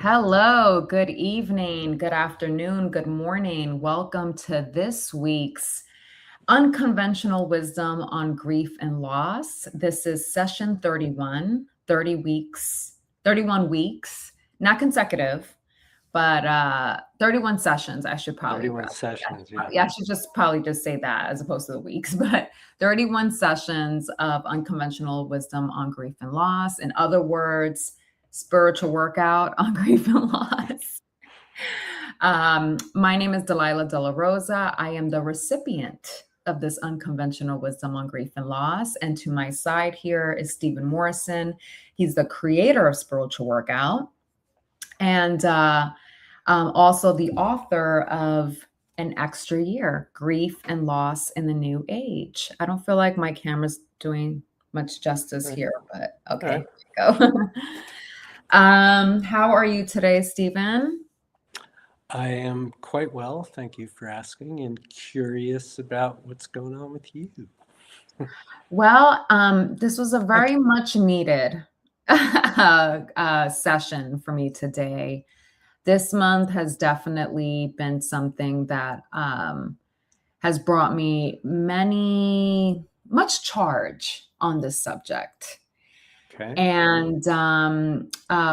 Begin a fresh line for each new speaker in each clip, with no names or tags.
Hello, good evening, good afternoon, good morning. Welcome to this week's Unconventional Wisdom on Grief and Loss. This is session 31, 30 weeks, 31 weeks, not consecutive, but 31 sessions. I should probably
31 sessions, yeah.
I should just probably just say that as opposed to the weeks, but 31 sessions of Unconventional Wisdom on Grief and Loss. In other words, spiritual workout on grief and loss. My name is Delilah De La Rosa. I am the recipient of this Unconventional Wisdom on Grief and Loss. And to my side here is Steven Morrison. He's the creator of Spiritual Workout and also the author of An Extra Year, Grief and Loss in the New Age. I don't feel like my camera's doing much justice here, but okay, there you go. How are you today, Steven?
I am quite well. Thank you for asking, and curious about what's going on with you.
Well, this was a very much needed session for me today. This month has definitely been something that has brought me much charge on this subject.
Okay.
And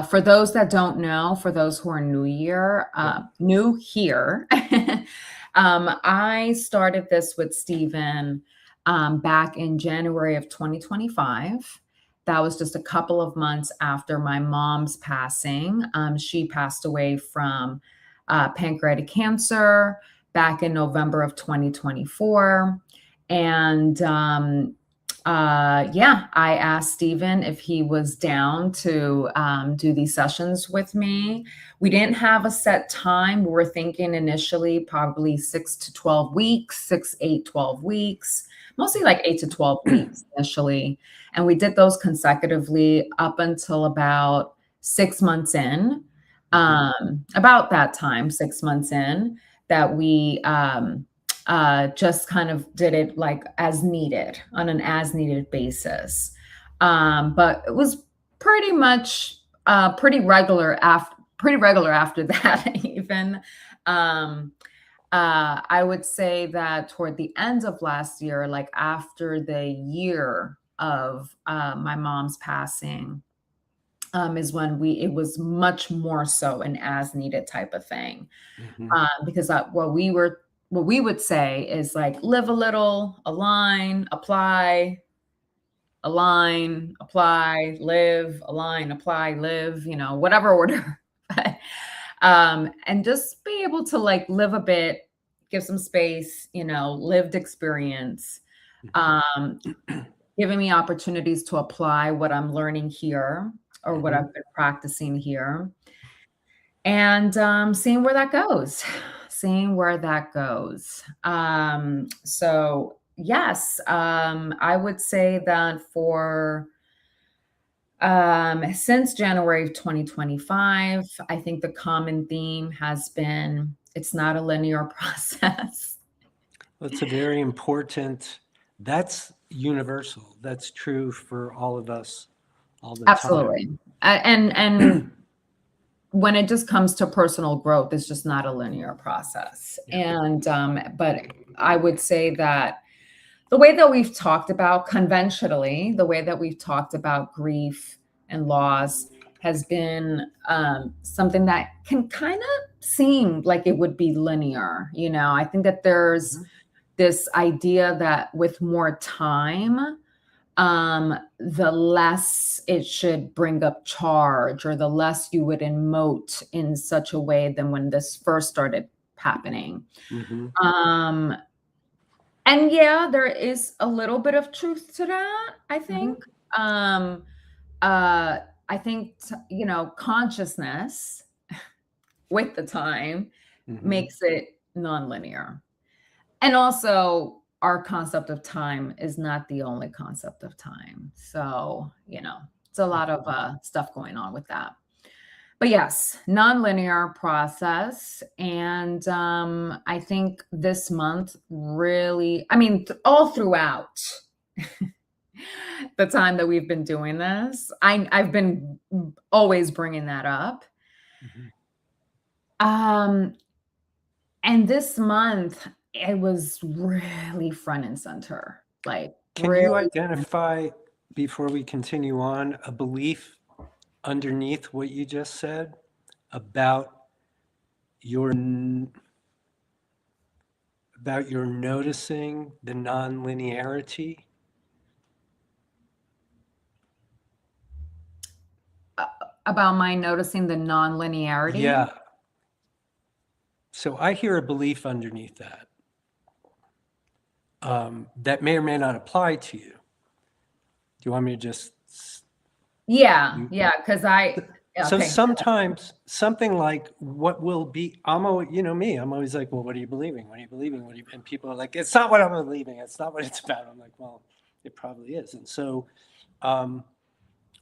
for those that don't know, for those who are new here, I started this with Steven back in January of 2025. That was just a couple of months after my mom's passing. She passed away from pancreatic cancer back in November of 2024. And I asked Steven if he was down to do these sessions with me. We didn't have a set time. We were thinking initially probably 6 to 12 weeks, 6, 8, 12 weeks, mostly like 8 to 12 weeks initially. And we did those consecutively up until about 6 months in, about that time, 6 months in, that we just kind of did it like as needed on an as needed basis. But it was pretty much pretty regular after that even. I would say that toward the end of last year, like after the year of my mom's passing, is when it was much more so an as needed type of thing. Because what we would say is like live a little, align, apply, live, align, apply, live, whatever order. And just be able to like live a bit, give some space, lived experience, giving me opportunities to apply what I'm learning here or what I've been practicing here, and seeing where that goes. So yes, I would say that for since January of 2025, I think the common theme has been it's not a linear process.
That's a very important, that's universal. That's true for all of us all the
Absolutely.
time.
And when it just comes to personal growth, it's just not a linear process. And but I would say that the way that we've talked about conventionally, the way that we've talked about grief and loss has been something that can kind of seem like it would be linear. I think that there's this idea that with more time, the less it should bring up charge, or the less you would emote in such a way than when this first started happening. And yeah, there is a little bit of truth to that, I think. I think, consciousness with the time makes it nonlinear. And also, our concept of time is not the only concept of time. So, it's a lot of stuff going on with that. But yes, nonlinear process. And I think this month really, all throughout the time that we've been doing this, I've been always bringing that up.
Mhm.
And this month it was really front and center, like
Can you
really.
identify, before we continue on, a belief underneath what you just said about your about your noticing the non-linearity?
About my noticing the non-linearity.
Yeah. So I hear a belief underneath that that may or may not apply to you. Do you want me to just?
Yeah, because
So
okay.
sometimes something like what will be, I'm always, you know me, I'm always like, well, what are you believing? What are you believing? What are you, and people are like, it's not what I'm believing. It's not what it's about. I'm like, well, it probably is. And so um,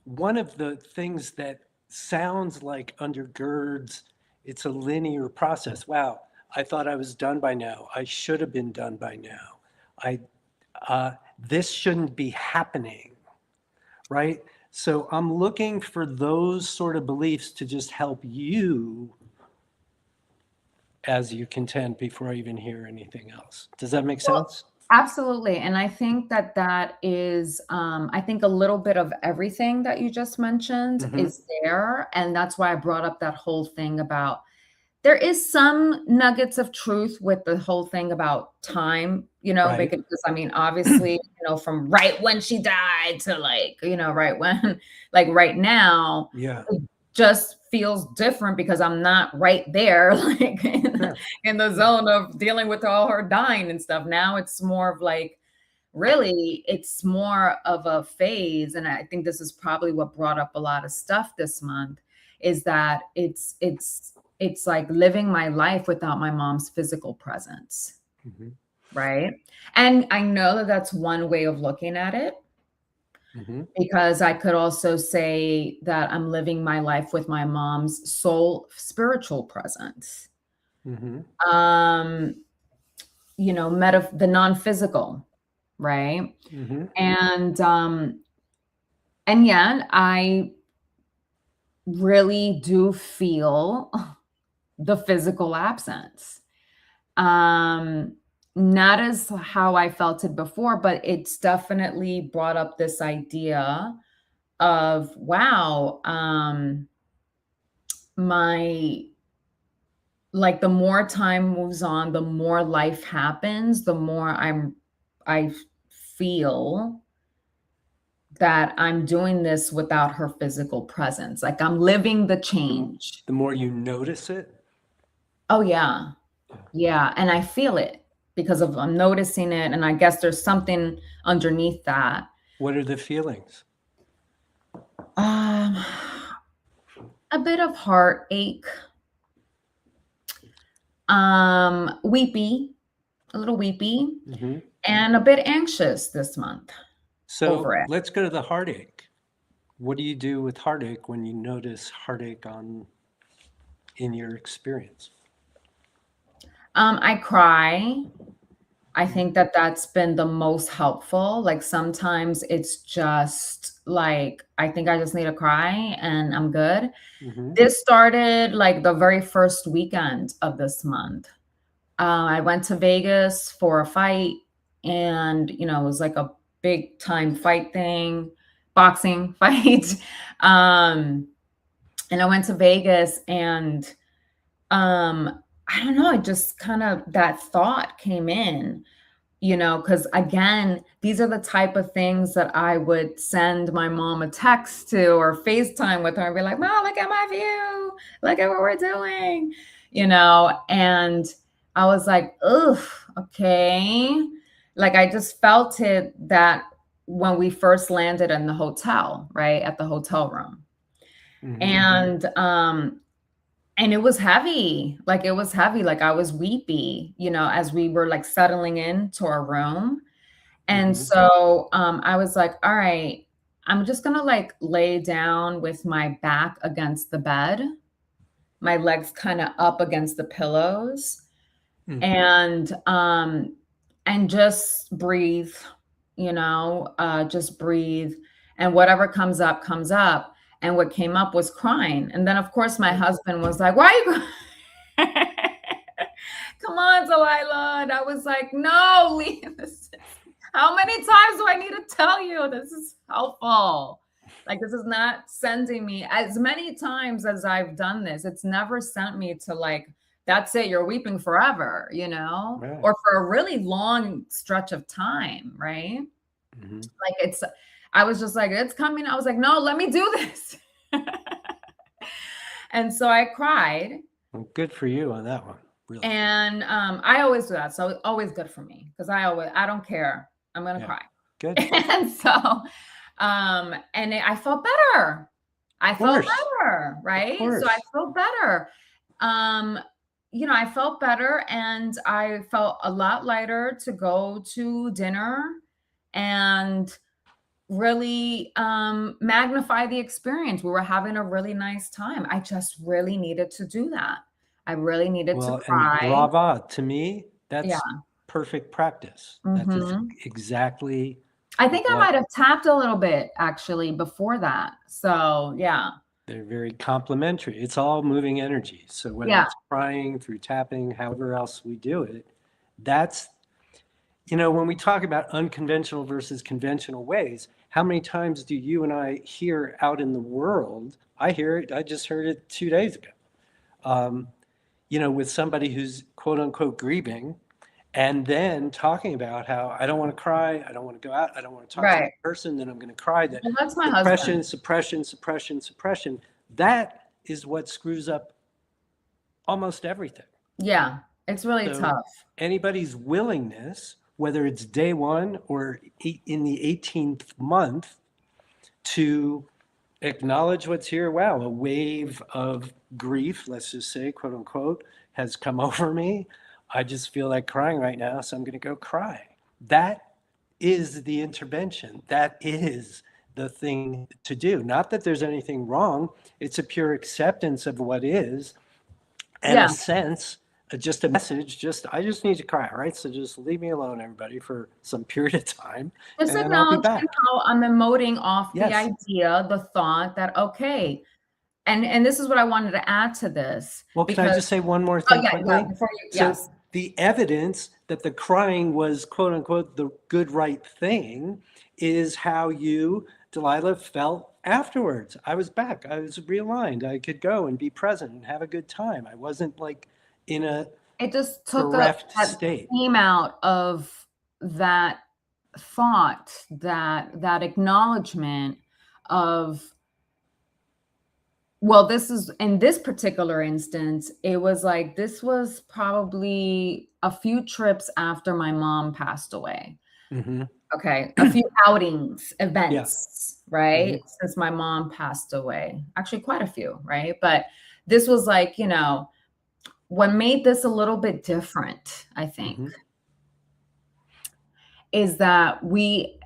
one of the things that sounds like undergirds, it's a linear process. Wow, I thought I was done by now. I should have been done by now. I, this shouldn't be happening, right? So I'm looking for those sort of beliefs to just help you as you contend before I even hear anything else. Does that make
Well,
sense?
absolutely. And I think that that is, I think a little bit of everything that you just mentioned
Mm-hmm.
is there. And that's why I brought up that whole thing about there is some nuggets of truth with the whole thing about time,
Right.
because I mean, obviously, from right when she died to like, right when, like right now,
Yeah.
it just feels different because I'm not right there, like
Sure.
in the
Yeah.
zone of dealing with all her dying and stuff. Now it's more of like, really, it's more of a phase. And I think this is probably what brought up a lot of stuff this month is that it's like living my life without my mom's physical presence,
Mm-hmm.
right? And I know that that's one way of looking at it
Mm-hmm.
because I could also say that I'm living my life with my mom's soul spiritual presence.
Mm-hmm.
Um, the non-physical, right?
Mm-hmm.
And yet I really do feel the physical absence. Um, Not as how I felt it before, but it's definitely brought up this idea of wow, my like the more time moves on, the more life happens, the more I feel that I'm doing this without her physical presence. Like I'm living the change.
The more you notice it.
Oh yeah.
Yeah.
Yeah, and I feel it because of I'm noticing it, and I guess there's something underneath that.
What are the feelings?
Um, a bit of heartache, weepy, a little weepy,
Mm-hmm.
and a bit anxious this month
So
over it.
let's go to the heartache. What do you do with heartache when you notice heartache in your experience?
I cry. I think that that's been the most helpful. Like sometimes it's just like I think I just need to cry and I'm good.
Mm-hmm.
This started like the very first weekend of this month. I went to Vegas for a fight, and it was like a big time fight thing, boxing fight. And I went to Vegas, and I don't know, I just kind of that thought came in, because again, these are the type of things that I would send my mom a text to or FaceTime with her and be like, Mom, look at my view, look at what we're doing, and I was like, ugh, okay. Like I just felt it that when we first landed in the hotel, right, at the hotel room.
Mm-hmm.
And it was heavy. Like it was heavy. Like I was weepy, as we were like settling into our room. And
Mm-hmm.
so I was like, all right, I'm just gonna like lay down with my back against the bed, my legs kind of up against the pillows,
Mm.
and just breathe, just breathe. And whatever comes up, comes up. And what came up was crying. And then, of course, my husband was like, why are you crying? Come on, Delilah. And I was like, no, leave this. How many times do I need to tell you this is helpful? Like, this is not sending me, as many times as I've done this, it's never sent me to like, that's it, you're weeping forever,
Right.
or for a really long stretch of time, right? Like I was just like, it's coming. I was like, no, let me do this. And so I cried.
Well, good for you on that one. Really.
And I always do that. So always good for me because I don't care. I'm going to cry.
Good.
And so, I felt better. I felt better, right? So I felt better. I felt better and I felt a lot lighter to go to dinner and really magnify the experience. We were having a really nice time. I just really needed to do that. I really needed to cry.
And brava, to me, that's perfect practice.
Mm-hmm.
That's exactly.
I think I might have tapped a little bit actually before that. So yeah.
They're very complementary. It's all moving energy. So whether it's crying, through tapping, however else we do it, that's, when we talk about unconventional versus conventional ways, how many times do you and I hear out in the world? I hear it. I just heard it 2 days ago. With somebody who's quote unquote grieving and then talking about how I don't want to cry. I don't want to go out. I don't want to talk to that person. Then I'm going to cry. That
that's my husband.
Suppression. That is what screws up almost everything.
Yeah. It's really tough.
Anybody's willingness, whether it's day one or in the 18th month, to acknowledge what's here. Wow, a wave of grief, let's just say, quote unquote, has come over me. I just feel like crying right now, so I'm going to go cry. That is the intervention. That is the thing to do. Not that there's anything wrong. It's a pure acceptance of what is, and a sense, just a message, I just need to cry, right? So just leave me alone, everybody, for some period of time.
Just acknowledging how I'm emoting off the idea, the thought that, okay, and this is what I wanted to add to this.
Well, can I just say one more thing quickly?
So
the evidence that the crying was, quote unquote, the good, right thing is how you, Delilah, felt afterwards. I was back. I was realigned. I could go and be present and have a good time. I wasn't like in a
it just took
bereft
that
state.
Came out of that thought, that acknowledgement of, well, this is, in this particular instance, it was like, this was probably a few trips after my mom passed away.
Mm-hmm.
Okay. A few outings, events, right? Mm-hmm. Since my mom passed away, actually quite a few, right? But this was like, what made this a little bit different, I think, is that we've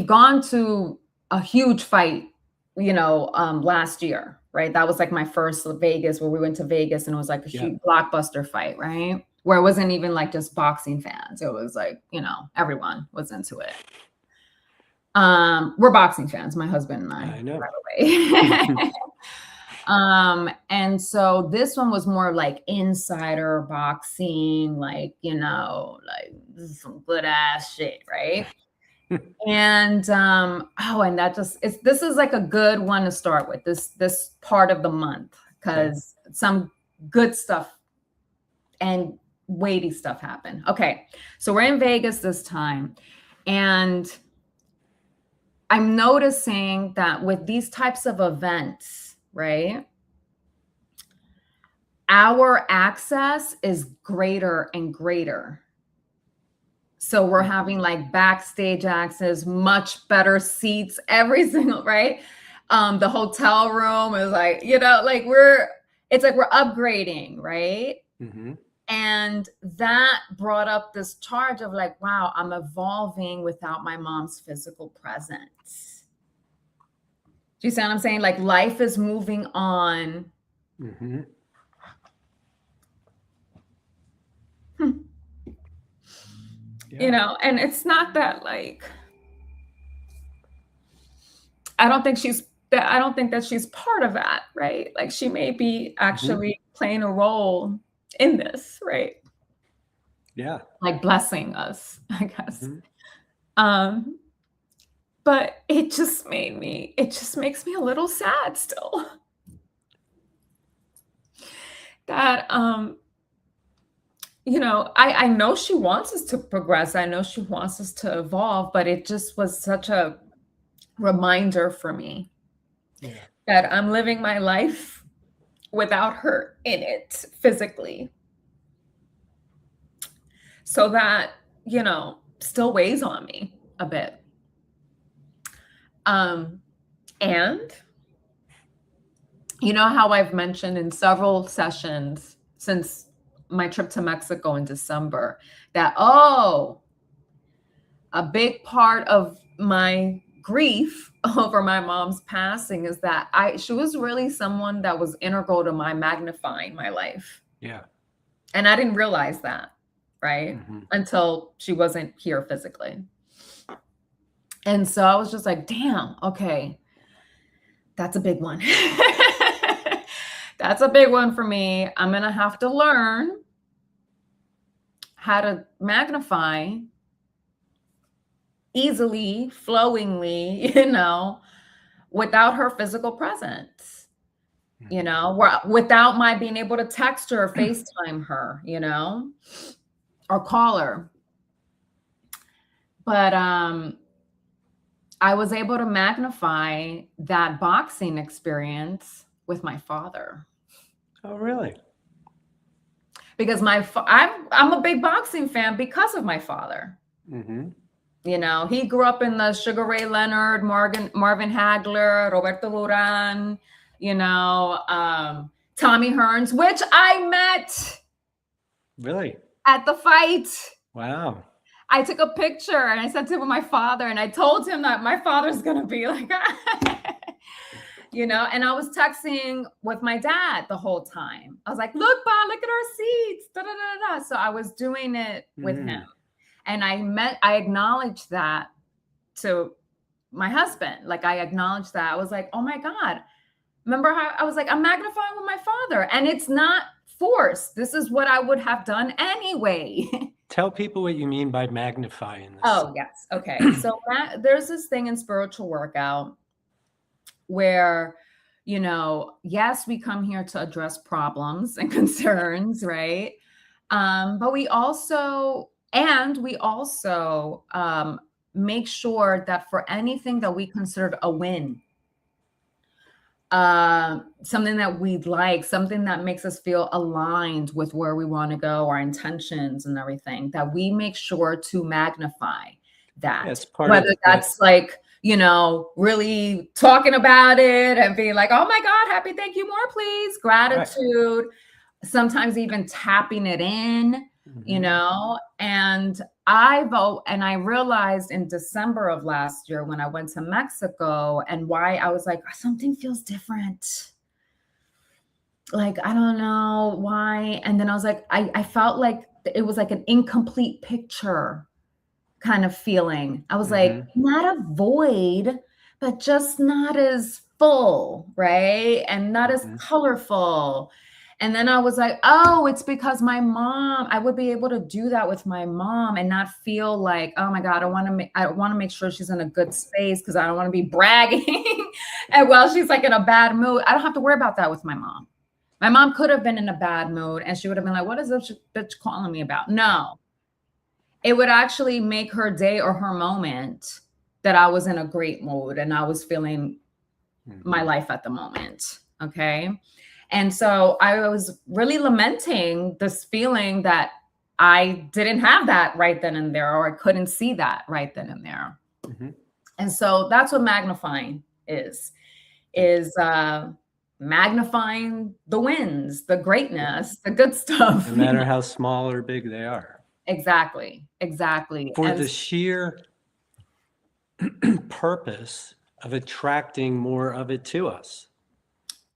gone to a huge fight, last year, right? That was like my first Vegas, where we went to Vegas and it was like a huge blockbuster fight, right? Where it wasn't even like just boxing fans. It was like, everyone was into it. We're boxing fans, my husband and I know. By the way. And so this one was more like insider boxing, like, like this is some good ass shit, right? And and this is like a good one to start with, this part of the month, because some good stuff and weighty stuff happened. Okay, so we're in Vegas this time, and I'm noticing that with these types of events, right, our access is greater and greater. So we're having like backstage access, much better seats, every single, right? The hotel room is like, it's like we're upgrading, right? Mm-hmm. And that brought up this charge of like, wow, I'm evolving without my mom's physical presence. Do you see what I'm saying? Like life is moving on. Mm-hmm. And it's not that like, I don't think that she's part of that, right? Like she may be actually playing a role in this, right?
Yeah.
Like blessing us, I guess. Um, but it just makes me a little sad still. That I know she wants us to progress. I know she wants us to evolve, but it just was such a reminder for me that I'm living my life without her in it physically. So that, still weighs on me a bit. And you know how I've mentioned in several sessions since my trip to Mexico in December that, a big part of my grief over my mom's passing is that she was really someone that was integral to my magnifying my life.
Yeah.
And I didn't realize that, right? Until she wasn't here physically. And so I was just like, damn, okay, that's a big one. That's a big one for me. I'm going to have to learn how to magnify easily, flowingly, without her physical presence, without my being able to text her or FaceTime her, or call her. But I was able to magnify that boxing experience with my father.
Oh, really?
Because I'm a big boxing fan because of my father. He grew up in the Sugar Ray Leonard, Marvin Hagler, Roberto Duran, Tommy Hearns, which I met.
Really?
At the fight.
Wow.
I took a picture and I sent it to my father and I told him that my father's going to be like, and I was texting with my dad the whole time. I was like, look, Pa, look at our seats. Da, da, da, da. So I was doing it with him. And I acknowledged that to my husband. Like I acknowledged that. I was like, oh my God. Remember how I was like, I'm magnifying with my father. And it's not forced. This is what I would have done anyway.
Tell people what you mean by magnifying this.
Oh, yes. Okay. So there's this thing in spiritual workout where, yes, we come here to address problems and concerns, right? But we also make sure that for anything that we considered a win, something that we'd like, something that makes us feel aligned with where we want to go, our intentions and everything, that we make sure to magnify that.
Yes,
whether that's like, really talking about it and being like, oh my God, happy, thank you, more please, gratitude, sometimes even tapping it in, and I realized in December of last year when I went to Mexico and why I was like, something feels different. Like, I don't know why. And then I was like, I felt like it was like an incomplete picture kind of feeling. I was like, not a void, but just not as full, right? And not as colorful. And then I was like, oh, it's because my mom, I would be able to do that with my mom and not feel like, oh my God, I want to make sure she's in a good space because I don't want to be bragging. And while she's like in a bad mood, I don't have to worry about that with my mom. My mom could have been in a bad mood and she would have been like, what is this bitch calling me about? No, it would actually make her day or her moment that I was in a great mood and I was feeling my life at the moment. Okay. And so I was really lamenting this feeling that I didn't have that right then and there, or I couldn't see that right then and there. And so that's what magnifying is magnifying the wins, the greatness, the good stuff.
No matter how small or big they are.
Exactly.
For the sheer purpose of attracting more of it to us.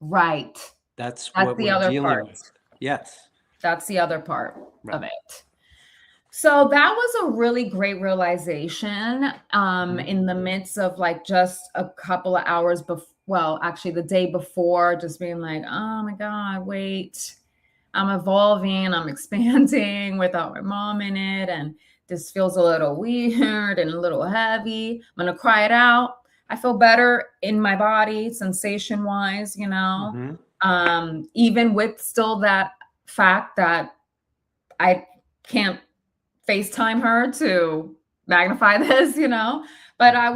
Right.
That's what we're dealing with. Yes.
That's the other part of it. So that was a really great realization in the midst of like just a couple of hours before, well, actually the day before, just being like, oh my God, wait, I'm evolving, I'm expanding without my mom in it. And this feels a little weird and a little heavy. I'm going to cry it out. I feel better in my body, sensation wise, even with still that fact that I can't FaceTime her to magnify this, but I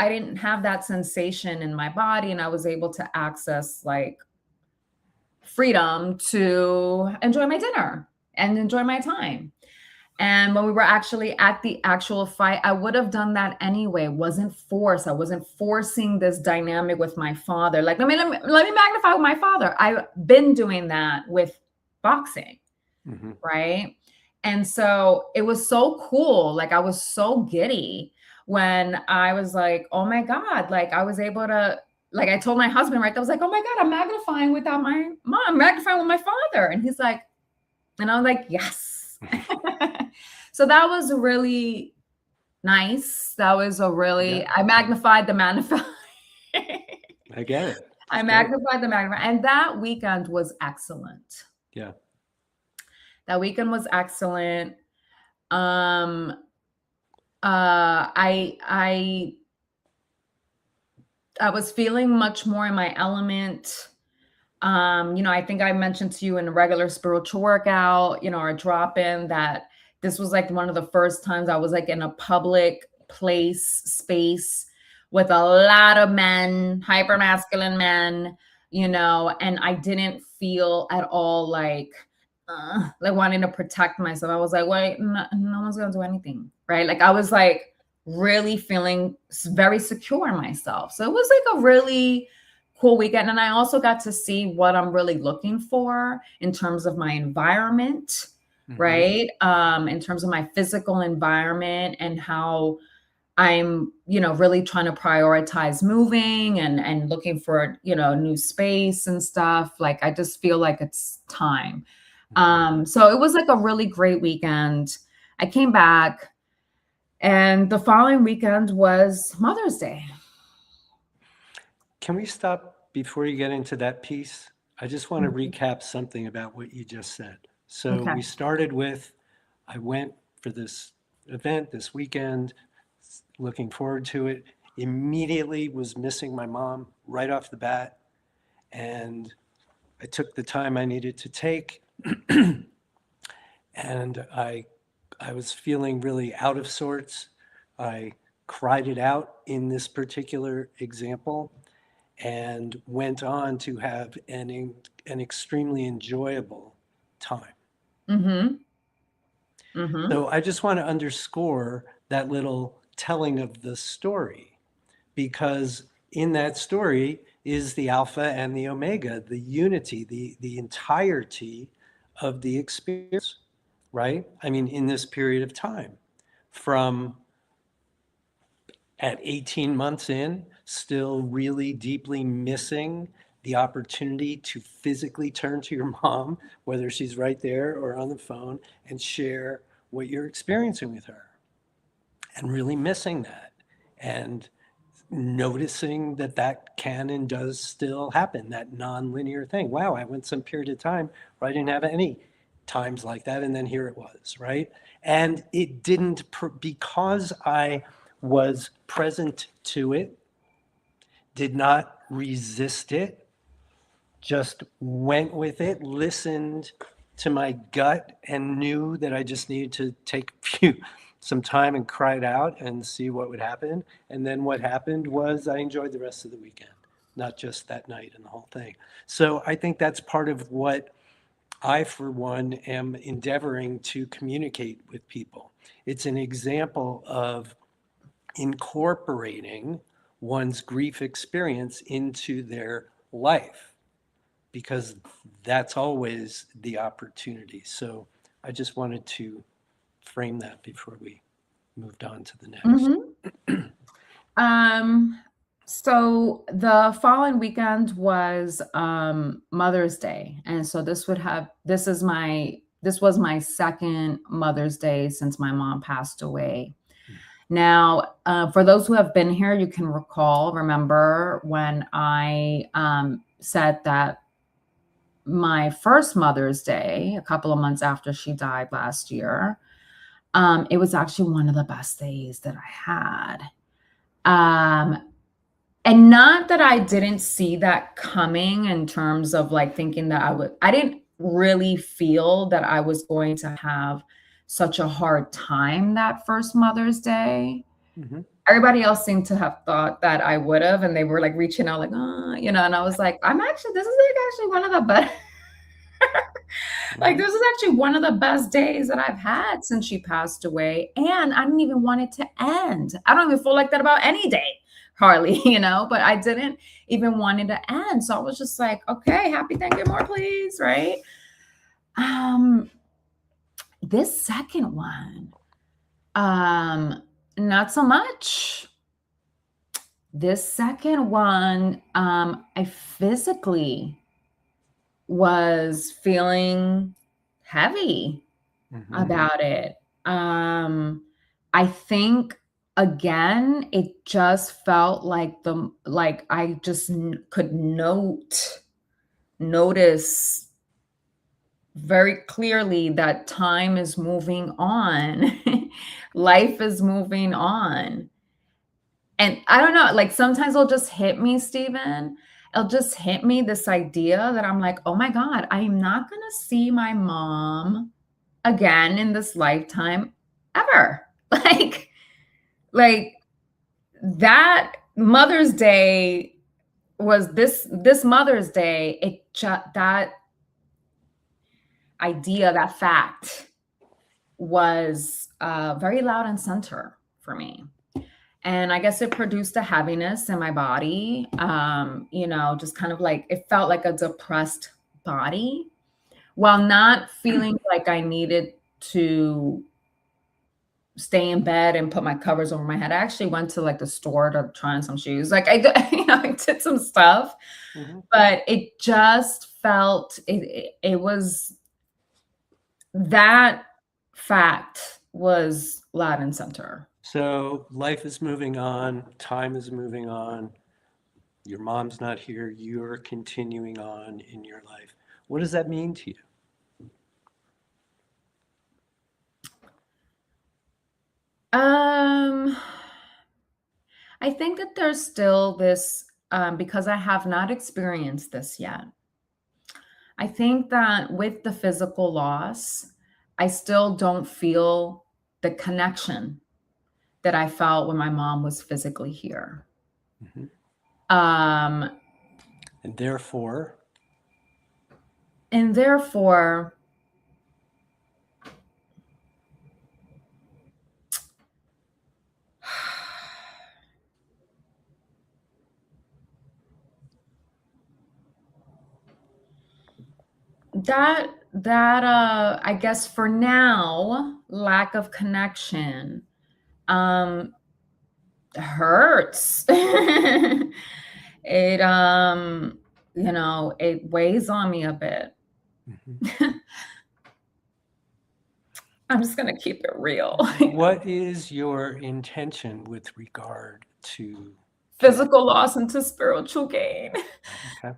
didn't have that sensation in my body, and I was able to access like freedom to enjoy my dinner and enjoy my time. And when we were actually at the actual fight, I would have done that anyway. It wasn't forced. I wasn't forcing this dynamic with my father. Like, let me magnify with my father. I've been doing that with boxing, right? And so it was so cool. Like, I was so giddy when I was like, oh my God, like I was able to, like, I told my husband, right? I was like, oh my God, I'm magnifying without my mom, I'm magnifying with my father. And he's like, and I was like, yes. So that was really nice. That was a really, I magnified the magnify.
I get it.
I magnified the magnify. And that weekend was excellent.
Yeah.
That weekend was excellent. I was feeling much more in my element. I think I mentioned to you in a regular spiritual workout, or a drop-in, that this was like one of the first times I was like in a public space with a lot of men, hyper masculine men, and I didn't feel at all like wanting to protect myself. I was like, wait, no one's gonna do anything, right? Like I was like really feeling very secure in myself. So it was like a really cool weekend. And I also got to see what I'm really looking for in terms of my environment, right? In terms of my physical environment and how I'm, really trying to prioritize moving and looking for, new space and stuff. Like, I just feel like it's time. So it was like a really great weekend. I came back, and the following weekend was Mother's Day.
Can we stop before you get into that piece? I just want to recap something about what you just said. So we started with, I went for this event this weekend, looking forward to it, immediately was missing my mom right off the bat. And I took the time I needed to take. And I was feeling really out of sorts. I cried it out in this particular example and went on to have an extremely enjoyable time. So I just want to underscore that little telling of the story, because in that story is the alpha and the omega, the unity, the entirety of the experience, right? I mean, in this period of time, from at 18 months in, still really deeply missing the opportunity to physically turn to your mom, whether she's right there or on the phone, and share what you're experiencing with her. And really missing that. And noticing that can and does still happen, that non-linear thing. Wow, I went some period of time where I didn't have any times like that, and then here it was, right? And it didn't, because I was present to it, did not resist it, just went with it, listened to my gut, and knew that I just needed to take some time and cry it out and see what would happen. And then what happened was I enjoyed the rest of the weekend, not just that night and the whole thing. So I think that's part of what I, for one, am endeavoring to communicate with people. It's an example of incorporating one's grief experience into their life, because that's always the opportunity. So I just wanted to frame that before we moved on to the next.
So the following weekend was Mother's Day. And so this this was my second Mother's Day since my mom passed away. Now, for those who have been here, you can remember when I said that my first Mother's Day, a couple of months after she died last year, it was actually one of the best days that I had. And not that I didn't see that coming in terms of like thinking that I didn't really feel that I was going to have such a hard time that first Mother's Day.
Mhm.
Everybody else seemed to have thought that I would have, and they were like reaching out like, and I was like, this is like actually one of the best. Like, this is actually one of the best days that I've had since she passed away. And I didn't even want it to end. I don't even feel like that about any day, hardly, but I didn't even want it to end. So I was just like, okay, happy Thanksgiving, more, please. Right. This second one, not so much. This second one, I physically was feeling heavy about it. I think again, it just felt like I just could notice very clearly that time is moving on. Life is moving on. And I don't know, like sometimes it'll just hit me, Steven. It'll just hit me this idea that I'm like, oh my God, I am not going to see my mom again in this lifetime ever. Like that Mother's Day was this Mother's Day. That idea, that fact was very loud and center for me. And I guess it produced a heaviness in my body, just kind of like, it felt like a depressed body while not feeling like I needed to stay in bed and put my covers over my head. I actually went to like the store to try on some shoes. Like I did some stuff, but it just felt, it was, that fact was loud and center.
So life is moving on, time is moving on. Your mom's not here. You're continuing on in your life. What does that mean to you?
I think that there's still this, because I have not experienced this yet. I think that with the physical loss, I still don't feel the connection that I felt when my mom was physically here.
And therefore,
that I guess for now, lack of connection hurts. It it weighs on me a bit. I'm just gonna keep it real.
What is your intention with regard to
physical loss into spiritual gain?
Okay.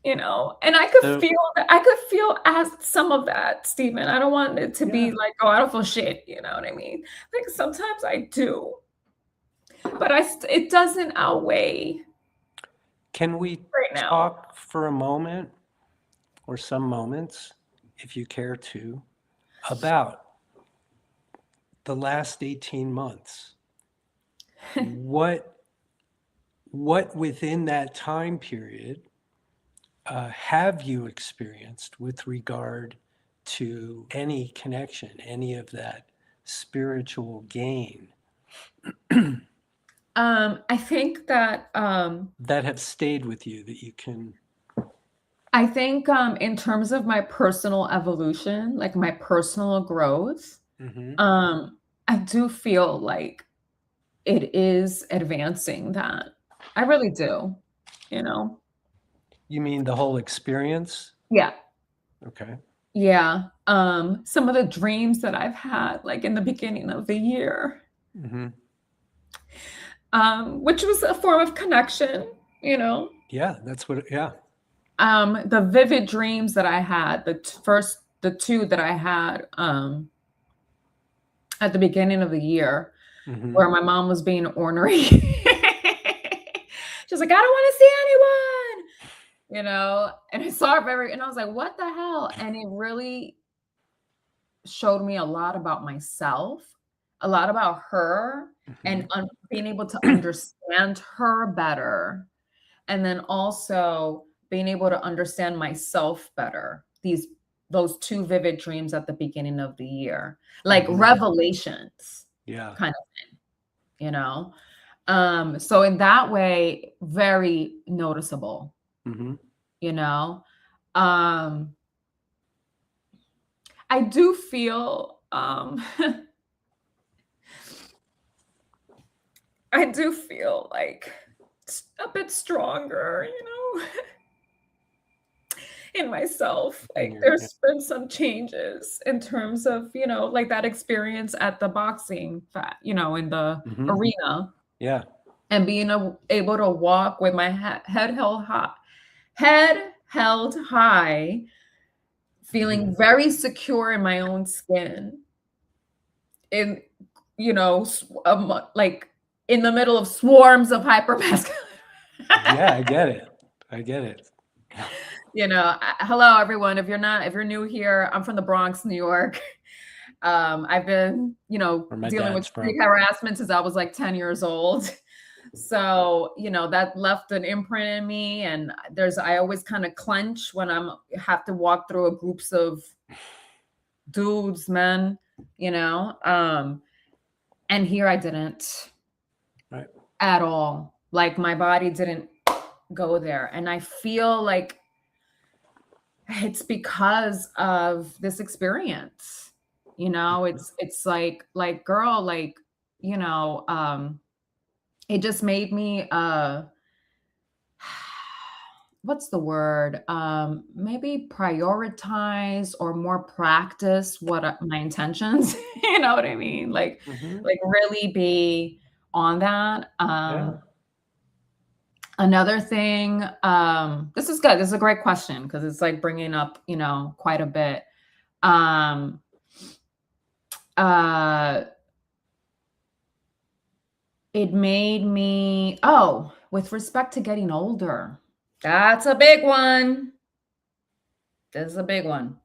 And I could feel as some of that, Steven. I don't want it to be like, oh, I don't feel shit. You know what I mean? Like sometimes I do, but it doesn't outweigh.
Can we talk for a moment or some moments, if you care to, about the last 18 months? What within that time period have you experienced with regard to any connection, any of that spiritual gain?
I think that
that have stayed with you, that you can.
I think in terms of my personal evolution, like my personal growth, I do feel like it is advancing that. I really do,
You mean the whole experience?
Yeah.
Okay.
Yeah. Some of the dreams that I've had, like in the beginning of the year,
Mm-hmm.
which was a form of connection, you know.
Yeah, that's what. Yeah.
The vivid dreams that I had, the two that I had, at the beginning of the year,
Mm-hmm.
where my mom was being ornery. She's like, I don't want to see anyone, and I saw her and I was like, what the hell? And it really showed me a lot about myself, a lot about her,
Mm-hmm.
and being able to understand her better. And then also being able to understand myself better. Those two vivid dreams at the beginning of the year, like
Mm-hmm.
revelations
Yeah.
kind of thing, you know? So in that way, very noticeable,
Mm-hmm.
you know? Um, I do feel, I do feel like a bit stronger, in myself.
And
Like
you're, yeah.
there's been some changes in terms of, like that experience at the boxing, in the
Mm-hmm.
arena,
Yeah.
and being able to walk with my head held high, feeling very secure in my own skin, in, like in the middle of swarms of hypermasculine.
Yeah, I get it. I get it.
Hello everyone. If you're new here, I'm from the Bronx, New York. I've been,
Where my
dealing with
dad's
street
from.
harassment since I was like 10 years old. So, that left an imprint in me. And I always kind of clench when have to walk through groups of dudes, men, and here I didn't
Right.
at all. Like my body didn't go there. And I feel like it's because of this experience. It's like girl, like, it just made me what's the word? Maybe prioritize or more practice what my intentions, you know what I mean?
Mm-hmm.
Like really be on that.
Yeah.
Another thing, this is good. This is a great question because it's like bringing up, quite a bit. Um, uh, it made me, with respect to getting older, that's a big one. This is a big one.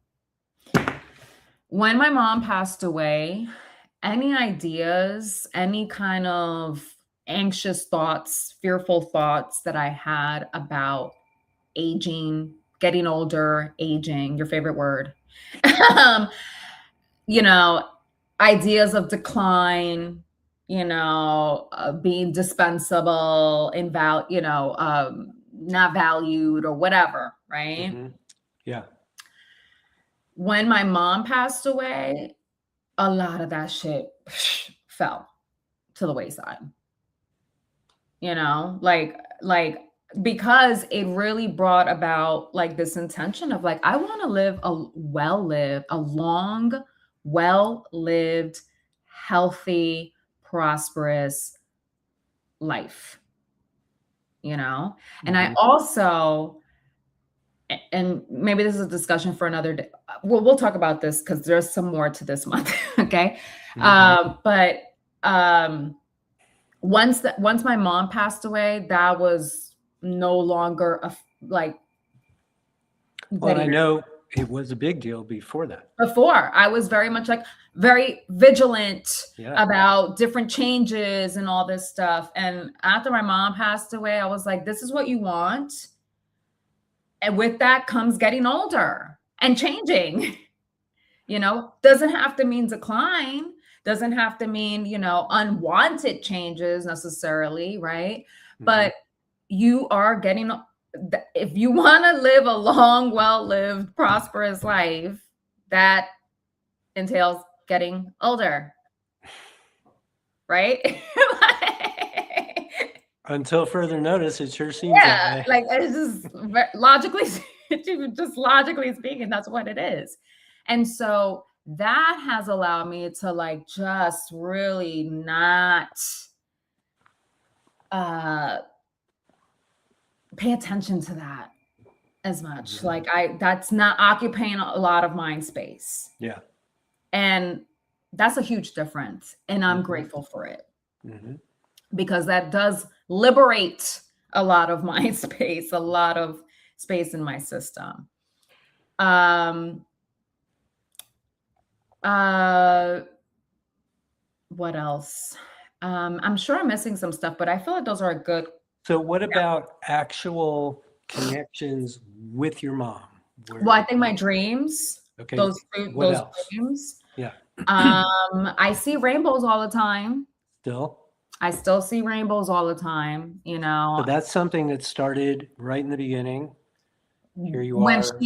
When my mom passed away, any ideas, any kind of anxious thoughts, fearful thoughts that I had about aging, getting older, aging, your favorite word, um, you know, ideas of decline, being dispensable, not valued or whatever, right?
Mm-hmm. Yeah.
When my mom passed away, a lot of that shit fell to the wayside. Like because it really brought about like this intention of like I want to live a long, well-lived, healthy, prosperous life. And I
Mm-hmm.
also, and maybe this is a discussion for another day. We'll talk about this because there's some more to this month. Okay.
Mm-hmm.
But once my mom passed away, that was no longer like.
Well, I know it was a big deal before that.
Before, I was very much like very vigilant
Yeah.
about different changes and all this stuff. And after my mom passed away, I was like, this is what you want. And with that comes getting older and changing. Doesn't have to mean decline, doesn't have to mean, unwanted changes necessarily, right?
Mm-hmm.
But you are getting, if you want to live a long, well-lived, prosperous life, that entails getting older, right?
Until further notice, it sure seems that way.
Like it's just logically speaking, that's what it is. And so that has allowed me to like just really not pay attention to that as much.
Mhm.
Like that's not occupying a lot of mind space.
Yeah.
And that's a huge difference. And I'm
Mhm.
grateful for it
Mhm.
because that does liberate a lot of mind space, a lot of space in my system. What else? I'm sure I'm missing some stuff, but I feel like those are a good.
So what about actual connections with your mom?
Well, I
Where,
think my dreams,
okay,
those
what
those
else?
dreams.
Yeah.
I see rainbows all the time.
Still.
I still see rainbows all the time, you
So
know.
that's something that started right in the beginning. Here you
When
are.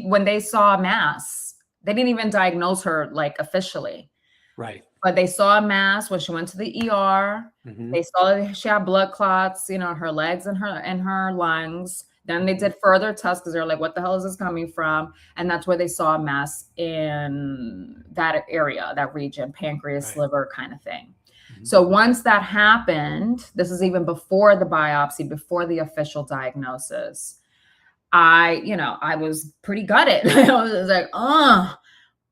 when they saw a mass, they didn't even diagnose her like officially.
Right.
But they saw a mass when she went to the ER.
Mhm.
They saw that she had blood clots, you know, in her legs and her lungs. Then they
Mhm.
did further tests because they're like, what the hell is this coming from? And that's where they saw a mass in that area, that region, pancreas,
Right.
liver kind of thing.
Mhm.
So once that happened, this is even before the biopsy, before the official diagnosis, I was pretty gutted. I was like, oh,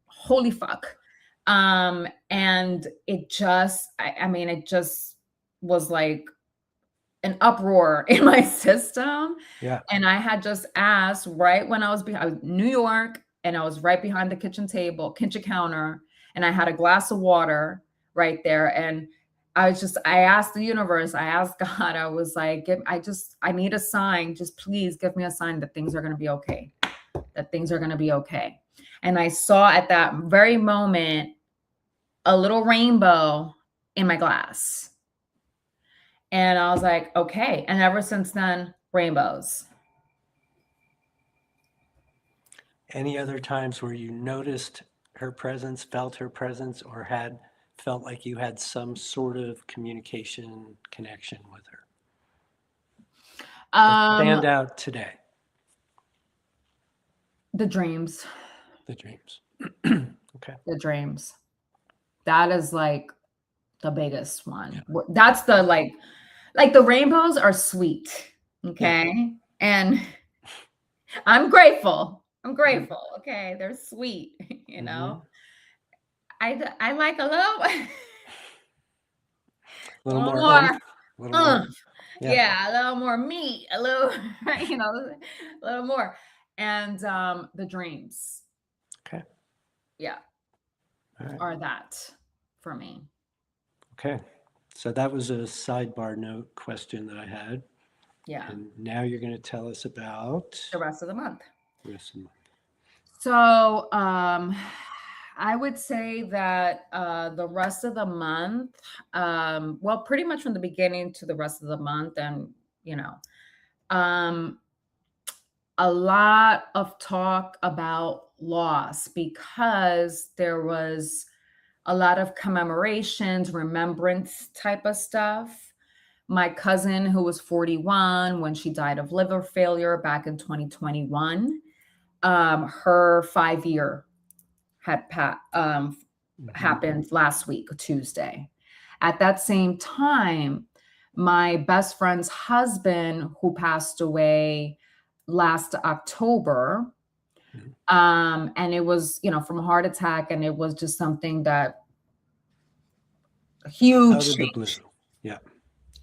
holy fuck. And it just, I mean, it just was like an uproar in my system.
Yeah.
And I had just asked right when I was New York, and I was right behind the kitchen counter, and I had a glass of water right there. And I asked the universe, I asked God, I was like, I need a sign. Just please give me a sign that things are going to be okay, that things are going to be okay. And I saw at that very moment a little rainbow in my glass. And I was like, okay. And ever since then, rainbows.
Any other times where you noticed her presence, felt her presence, or felt like you had some sort of communication connection with her that stand out today?
The dreams.
The dreams. Okay.
The dreams. That is like the biggest one. That's the like the rainbows are sweet. Okay.
Yeah.
And I'm grateful. I'm grateful. Okay. They're sweet, you know. I like a little
A little
little
more
more.
oomph, a little more. Yeah.
Yeah, a little more meat, a little, you know, a little more. And the dreams,
Okay.
yeah,
All right.
are that for me.
Okay. So that was a sidebar note question that I had.
Yeah,
And now you're going to tell us about
the rest of the month.
the rest of the month.
So I would say that the rest of the month, well, pretty much from the beginning to the rest of the month, and you know, um, a lot of talk about loss because there was a lot of commemorations, remembrance type of stuff. My cousin, who was 41 when she died of liver failure back in 2021, her 5 year had happened last week, Tuesday. At that same time, my best friend's husband, who passed away last October, and it was, you know, from a heart attack, and it was just something that
Out
huge
of the blue.
change.
Yeah.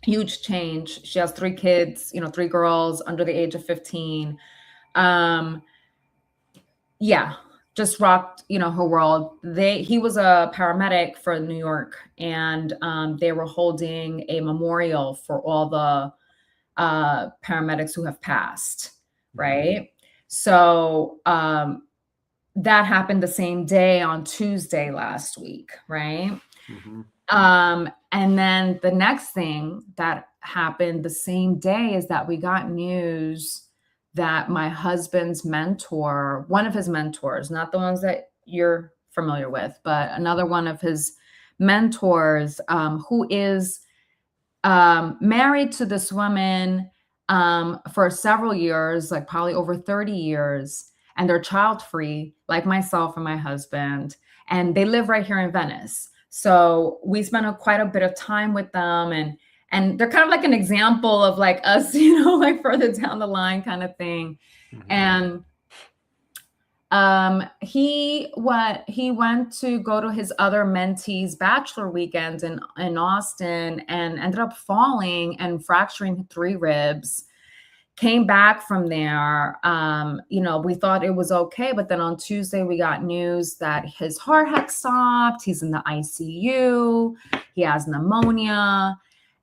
Huge change. She has 3 kids, you know, 3 girls under the age of 15. Yeah, just rocked, you know, her world. He was a paramedic for New York, and they were holding a memorial for all the paramedics who have passed, right? So that happened the same day on Tuesday last week, right? And then the next thing that happened the same day is that we got news that my husband's mentor, one of his mentors, not the ones that you're familiar with, but another one of his mentors, who is married to this woman for several years, like probably over 30 years. and they're child free, like myself and my husband, and they live right here in Venice. So we spent quite a bit of time with them, and they're kind of like an example of like us, like further down the line kind of thing. And he went to go to his other mentees' bachelor weekend in Austin, and ended up falling and fracturing 3 ribs. Came back from there. We thought it was okay, but then on Tuesday we got news that his heart had stopped. He's in the ICU. He has pneumonia,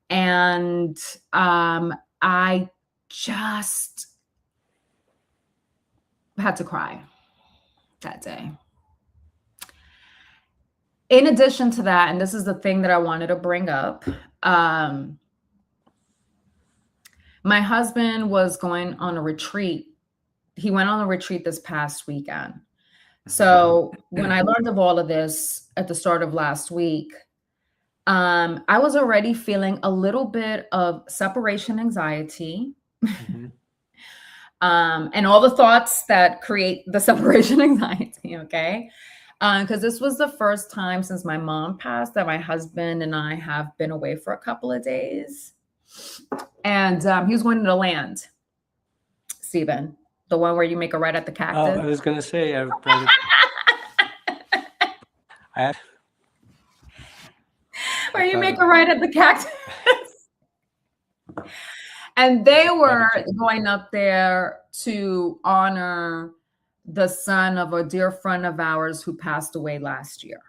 and I just had to cry that day. In addition to that, and this is the thing that I wanted to bring up, my husband was going on a retreat. He went on a retreat this past weekend. So when I learned of all of this at the start of last week, I was already feeling a little bit of separation anxiety. And all the thoughts that create the separation anxiety, okay? Because this was the first time since my mom passed that my husband and I have been away for a couple of days. And he was going to land, Steven, the one where you make a right at the cactus.
Oh, I was going to say,
where you make a right at the cactus. And they were going up there to honor the son of a dear friend of ours who passed away last year.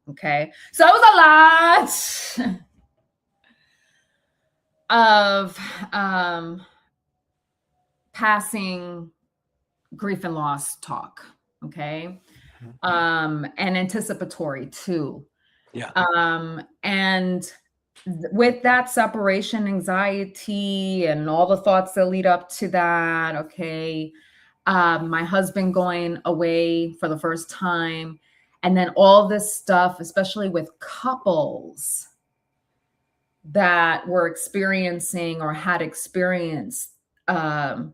Okay. So it was a lot of passing grief and loss talk. Okay. And anticipatory too.
Yeah.
And with that separation anxiety and all the thoughts that lead up to that, okay, my husband going away for the first time, and then all this stuff, especially with couples that were experiencing or had experienced that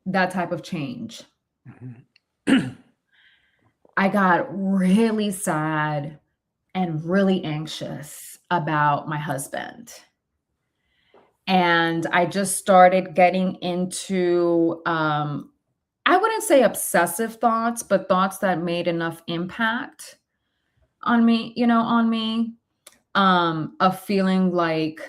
type of change. I got really sad and really anxious about my husband. And I just started getting into, I wouldn't say obsessive thoughts, but thoughts that made enough impact on me, of feeling like,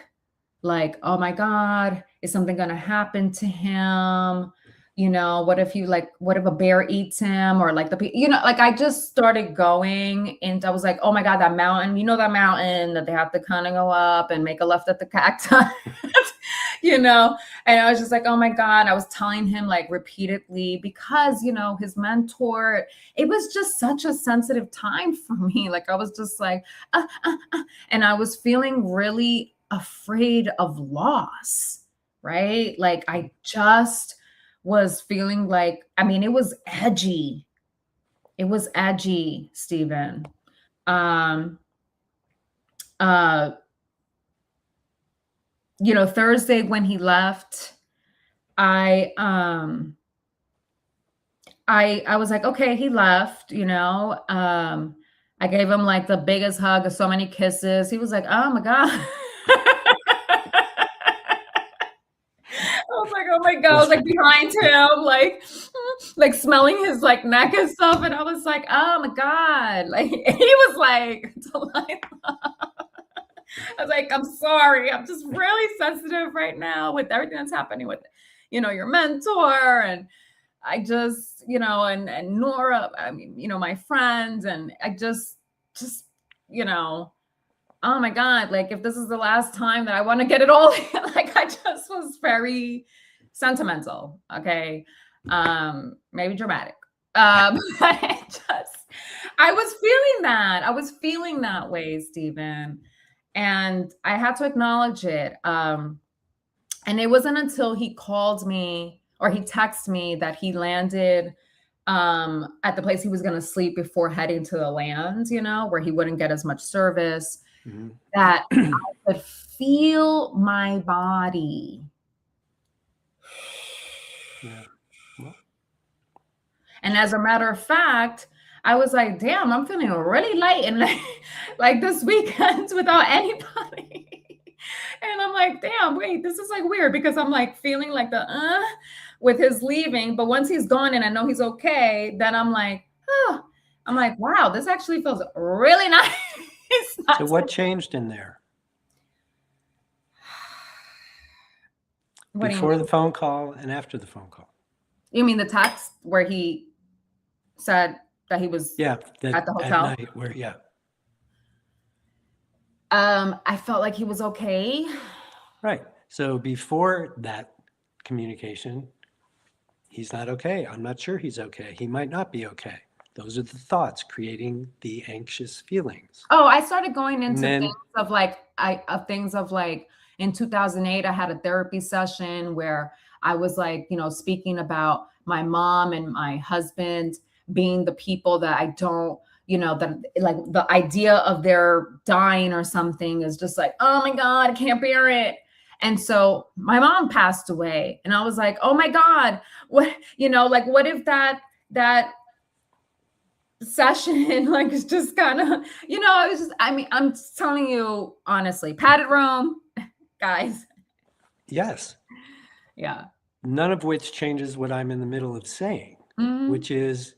oh my God, is something going to happen to him? What if a bear eats him, or I just started going, and I was like, oh my God, that mountain, that mountain that they have to kind of go up and make a left at the cactus, and I was just like, oh my God, I was telling him like repeatedly, because, his mentor, it was just such a sensitive time for me. Like, I was just like, and I was feeling really afraid of loss, right? Like, I just was feeling like, it was edgy. It was edgy, Steven. Thursday when he left, I was like, okay, he left, I gave him like the biggest hug of so many kisses. He was like, oh my God. Oh my God, I was like behind him, like smelling his like neck and stuff. And I was like, oh my God. Like, he was like, I was like, I'm sorry. I'm just really sensitive right now with everything that's happening with, your mentor. And I just, and Nora, my friends. And I just, oh my God, like, if this is the last time that I want to get it all, like, I just was very sentimental. Okay. Maybe dramatic. But I was feeling that way, Steven. And I had to acknowledge it. And it wasn't until he called me, or he texted me, that he landed at the place he was going to sleep before heading to the land, where he wouldn't get as much service, that I could feel my body.
Yeah. Well,
And as a matter of fact, I was like, damn, I'm feeling really light and like this weekend without anybody. And I'm like, damn, wait, this is like weird because I'm like feeling like the with his leaving. But once he's gone and I know he's okay, then I'm like, oh, I'm like, wow, this actually feels really nice.
So what changed in there?
What do you
Before
mean?
the phone call and after the phone call?
You mean the text where he said that he was
at
the hotel?
night where,
I felt like he was okay.
Right. So before that communication, he's not okay. I'm not sure he's okay. He might not be okay. Those are the thoughts creating the anxious feelings.
Oh, I started going into
then,
things of like in 2008, I had a therapy session where I was like, speaking about my mom and my husband being the people that I don't, that like the idea of their dying or something is just like, oh my God, I can't bear it. And so my mom passed away and I was like, oh my God, what, like, what if that session like it's just kind of it's just, I mean, I'm just telling you honestly, padded room, guys.
yes,
Yeah.
none of which changes what I'm in the middle of saying,
Mhm.
which is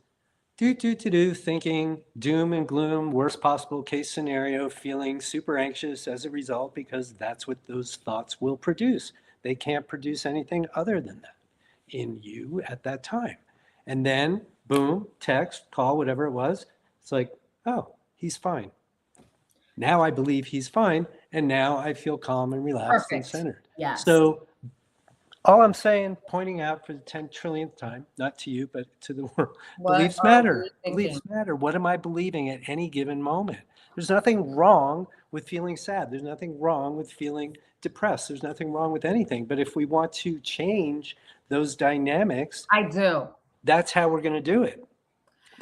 thinking doom and gloom, worst possible case scenario, feeling super anxious as a result, because that's what those thoughts will produce. They can't produce anything other than that in you at that time. And then boom, text, call, whatever it was. It's like, oh, he's fine. Now I believe he's fine. And now I feel calm and relaxed and
Perfect.
centered.
Yes.
So all I'm saying, pointing out for the 10 trillionth time, not to you, but to the world, beliefs matter. Beliefs matter. What am I believing at any given moment? There's nothing wrong with feeling sad. There's nothing wrong with feeling depressed. There's nothing wrong with anything. But if we want to change those dynamics,
I do.
That's how we're going to do it.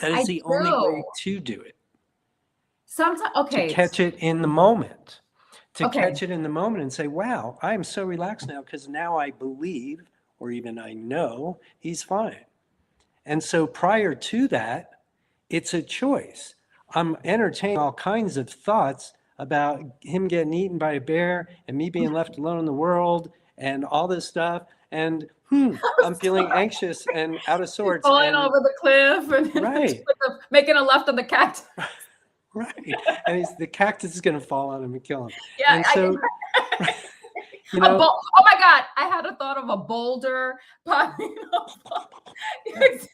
That is the only way to do it.
Sometimes, okay.
To catch it in the moment. To
Okay.
catch it in the moment and say, wow, I am so relaxed now because now I believe, or even I know, he's fine. And so prior to that, it's a choice. I'm entertaining all kinds of thoughts about him getting eaten by a bear and me being left alone in the world and all this stuff. And I'm feeling anxious and out of sorts.
Falling over the cliff and
right.
making a left on the cactus.
Right. And the cactus is going to fall on him and kill him.
Yeah.
And so,
oh my God, I had a thought of a boulder popping up. Exactly.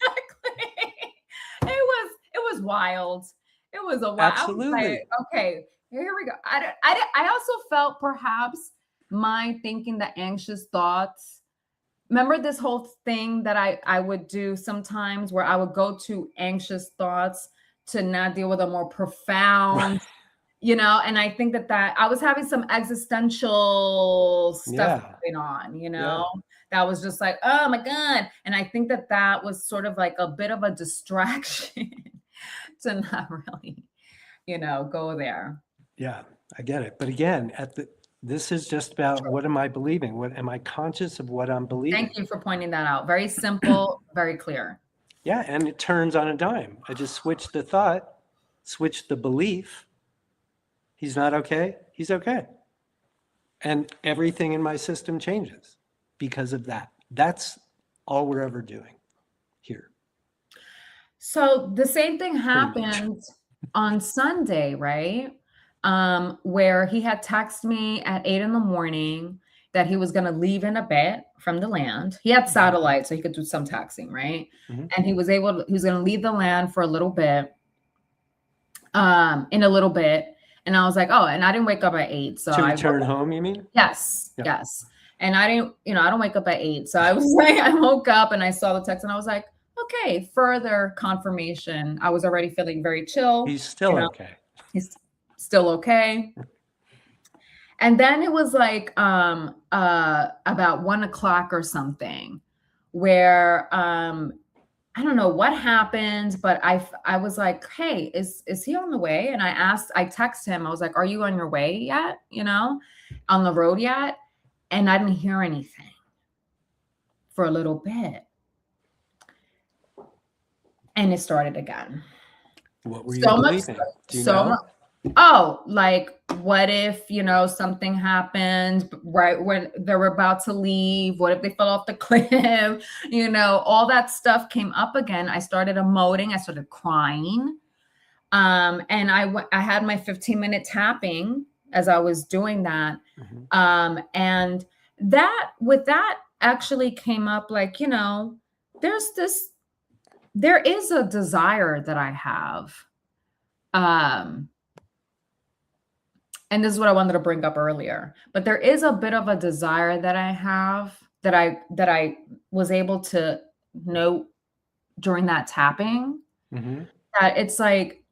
It was wild. It was a wild.
Absolutely.
Like, okay, here we go. I also felt perhaps my thinking the anxious thoughts. Remember this whole thing that I would do sometimes where I would go to anxious thoughts to not deal with a more profound, and I think that I was having some existential stuff going on, that was just like, oh my God. And I think that was sort of like a bit of a distraction to not really, go there.
Yeah, I get it. But again, this is just about what am I believing? What am I conscious of what I'm believing?
Thank you for pointing that out. Very simple, very clear.
Yeah, and it turns on a dime. I just switched the thought, switched the belief. He's not okay. He's okay. And everything in my system changes because of that. That's all we're ever doing here.
So the same thing happened on Sunday, right? Where he had texted me at 8 a.m. that he was going to leave in a bit from the land. He had satellite, so he could do some texting, right? Mm-hmm. And he was going to leave the land for a little bit, in a little bit. And I was like, oh, and I didn't wake up at 8. So
to return home, you mean?
Yes, yes. And I didn't, I don't wake up at 8. So I was like, I woke up and I saw the text and I was like, okay, further confirmation. I was already feeling very chill.
He's still okay.
He's still okay. And then it was like about 1 o'clock or something where I don't know what happened, but I was like, hey, is he on the way? And I texted him, I was like, are you on your way yet? On the road yet? And I didn't hear anything for a little bit. And it started again.
What were you
So much,
believing? Do you
so
know?
much. Oh, like what if, something happened right when they were about to leave? What if they fell off the cliff? All that stuff came up again. I started emoting. I started crying. And I had my 15-minute tapping as I was doing that.
Mhm.
And with that actually came up like, there is a desire that I have. And this is what I wanted to bring up earlier, but there is a bit of a desire that I have that I was able to note during that tapping,
Mhm.
that it's like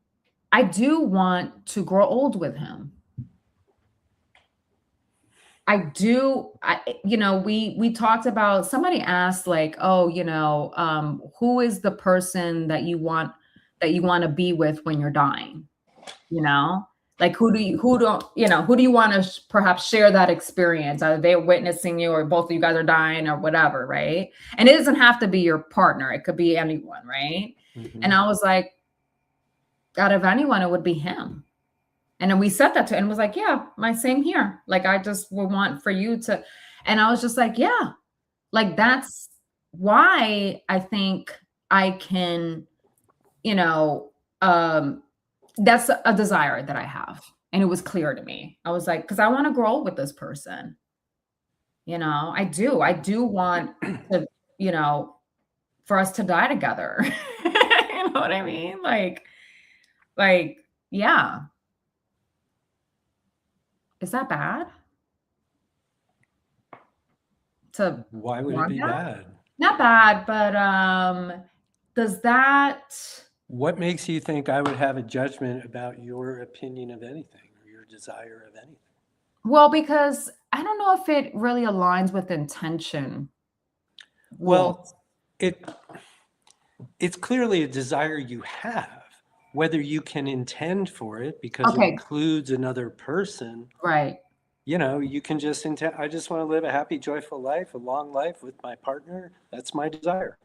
I do want to grow old with him. I do. We talked about, somebody asked like, oh, who is the person that you want to be with when you're dying? Like who do you want to perhaps share that experience? Are they witnessing you, or both of you guys are dying, or whatever, right? And it doesn't have to be your partner. It could be anyone, right? And
Mhm.
I was like, out of anyone, it would be him. And then we said that to him, and was like, yeah, my same here. Like, I just would want for you to, and I was just like, yeah, like that's why I think I can, you know, that's a desire that I have. And it was clear to me. I was like, because I want to grow with this person. I do want to, for us to die together. You know what I mean? Like, yeah. Is that bad to
Why would it
want
be
that?
bad?
Not bad, but does that,
What makes you think I would have a judgment about your opinion of anything or your desire of anything?
well, because I don't know if it really aligns with intention. Well,
Well, it it's clearly a desire you have. Whether you can intend for it because it
okay,
includes another person,
right.
you can just intend, I just want to live a happy, joyful life, a long life with my partner. That's my desire.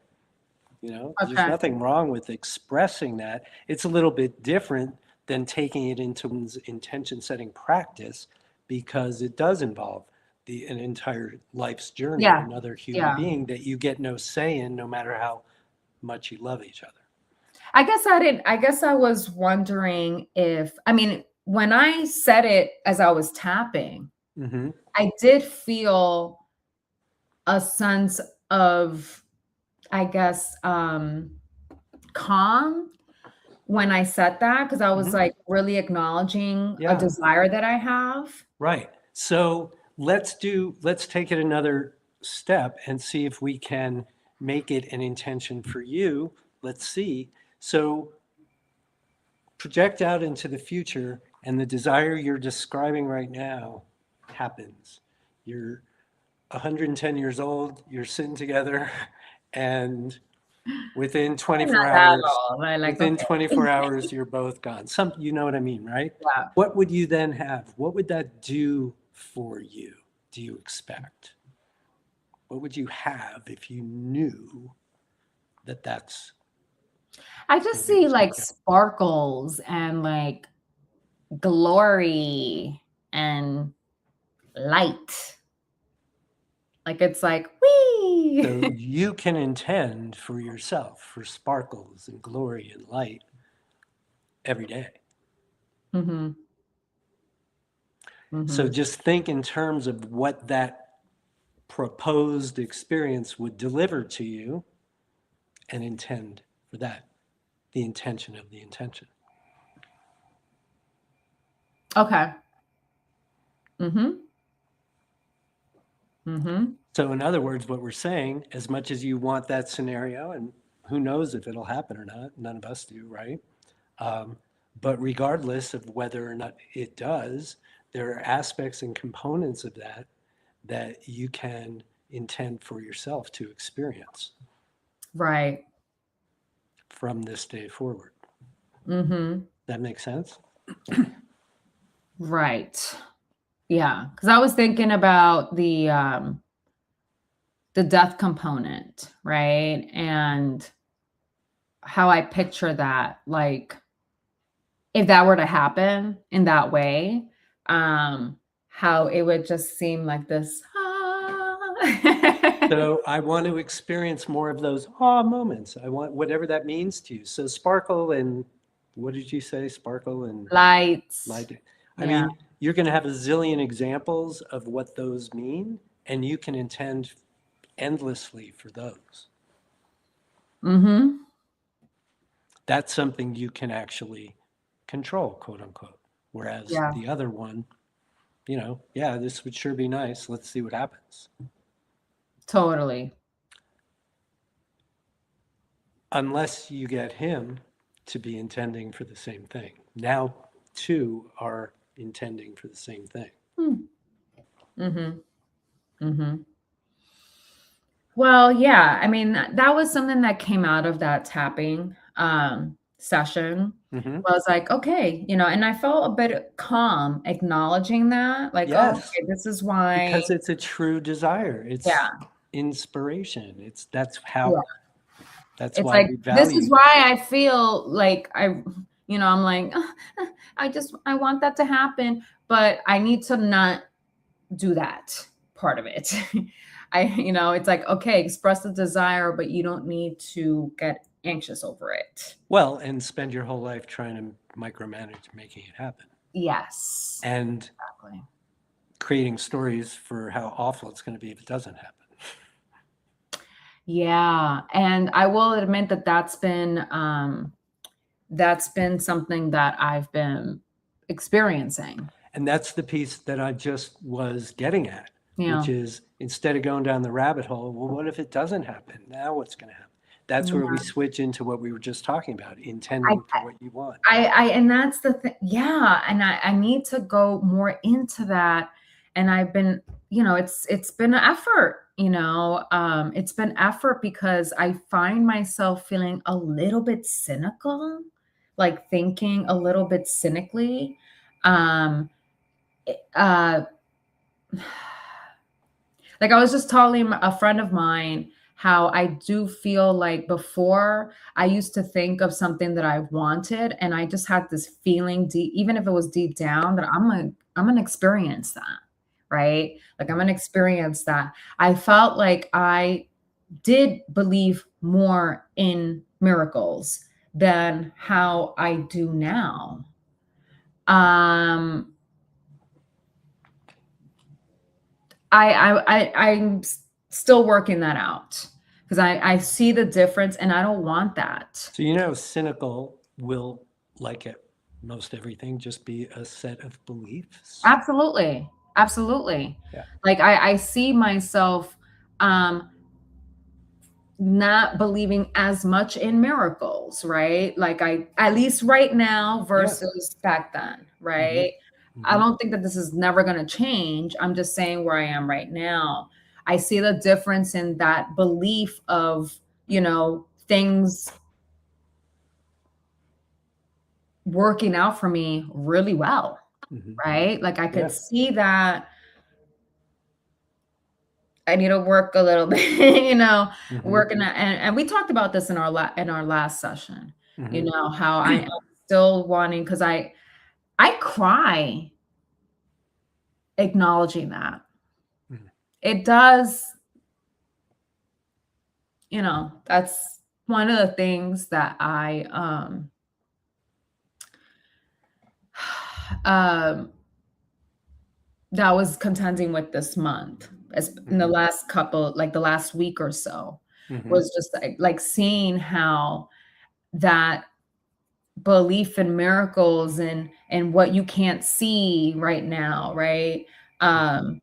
There's
Okay.
nothing wrong with expressing that. It's a little bit different than taking it into one's intention setting practice, because it does involve an entire life's journey of
Yeah.
another human
Yeah.
being that you get no say in, no matter how much you love each other.
I guess I was wondering if, I mean, when I said it as I was tapping,
Mm-hmm.
I did feel a sense of, I guess, calm when I said that, because I was
Mm-hmm.
like really acknowledging a
Yeah,
desire that I have.
right. So let's take it another step and see if we can make it an intention for you. Let's see. So project out into the future, and the desire you're describing right now happens. You're 110 years old, you're sitting together, and within
Not
24
that
hours,
all. Like,
within
okay.
24 hours, you're both gone. You know what I mean, right?
Yeah.
What would you then have? What would that do for you, do you expect? What would you have if you knew that that's
I
going
just
to be
see
what's going
like
to happen?
sparkles and like glory and light. Like it's like,
So
wee.
you can intend for yourself for sparkles and glory and light every day.
Mm-hmm.
So
Mm-hmm.
just think in terms of what that proposed experience would deliver to you, and intend for that, the intention of the intention.
Okay. Mm-hmm. Mm-hmm.
So, in other words, what we're saying, as much as you want that scenario, and who knows if it'll happen or not, none of us do, right? Um, but regardless of whether or not it does, there are aspects and components of that you can intend for yourself to experience
Right.
from this day forward.
Mm-hmm.
That makes sense?
Right. Yeah. Because I was thinking about the death component, right? And how I picture that, like, if that were to happen in that way, how it would just seem like this,
So I want to experience more of those ah moments. I want whatever that means to you. So sparkle and what did you say? Sparkle and
lights.
light. I
Yeah.
mean, you're going to have a zillion examples of what those mean, and you can intend endlessly for those.
Mm-hmm.
That's something you can actually control, quote unquote. Whereas
Yeah,
the other one, yeah, this would sure be nice. Let's see what happens.
totally.
Unless you get him to be intending for the same thing. Now, two are intending for the same thing.
Hmm. Mm-hmm. Mm-hmm. Well, yeah, I mean, that was something that came out of that tapping session.
Mm-hmm.
I was like, okay, and I felt a bit calm acknowledging that, like, oh,
Yes,
okay, this is why.
because it's a true desire. It's
Yeah,
inspiration.
yeah.
That's
It's
why
like,
we
this is
value that.
why I feel like I'm like, I want that to happen, but I need to not do that part of it. It's like, okay, express the desire, but you don't need to get anxious over it.
Well, and spend your whole life trying to micromanage making it happen
Yes,
and
exactly.
creating stories for how awful it's going to be if it doesn't happen.
Yeah, and I will admit that that's been something that I've been experiencing.
And that's the piece that I just was getting at,
Yeah.
which is instead of going down the rabbit hole, well, what if it doesn't happen? Now what's going to happen? That's where we
Yeah.
switch into what we were just talking about,
I
intending for what you want.
and that's the thing. Yeah, and I need to go more into that. And I've been, it's been an effort, it's been effort because I find myself feeling a little bit cynical, like thinking a little bit cynically. Um, uh, like I was just telling a friend of mine how I do feel like before I used to think of something that I wanted and I just had this feeling deep, even if it was deep down, that I'm gonna experience that, right? Like I'm gonna experience that. I felt like I did believe more in miracles than how I do now. Um I'm still working that out because I see the difference and I don't want that.
So, cynical will, like it, most everything, just be a set of beliefs.
Absolutely. Absolutely.
Yeah.
Like I see myself um not believing as much in miracles, right? Like I at least right now
Yeah.
versus back then,
Mm-hmm.
right? I
Mm-hmm.
don't think that this is never going to change. I'm just saying where I am right now. I see the difference in that belief of, things working out for me really well,
Mm-hmm.
right? Like I
Yeah.
could see that I need to work a little bit,
Mm-hmm.
working and we talked about this in our last session,
Mm-hmm.
how I am still wanting because I cry acknowledging that.
Mm-hmm.
It does, that's one of the things that I um that was contending with this month as in the
Mm-hmm.
last couple, like the last week or so,
Mm-hmm.
was just like seeing how that belief in miracles and what you can't see right now, right? Um,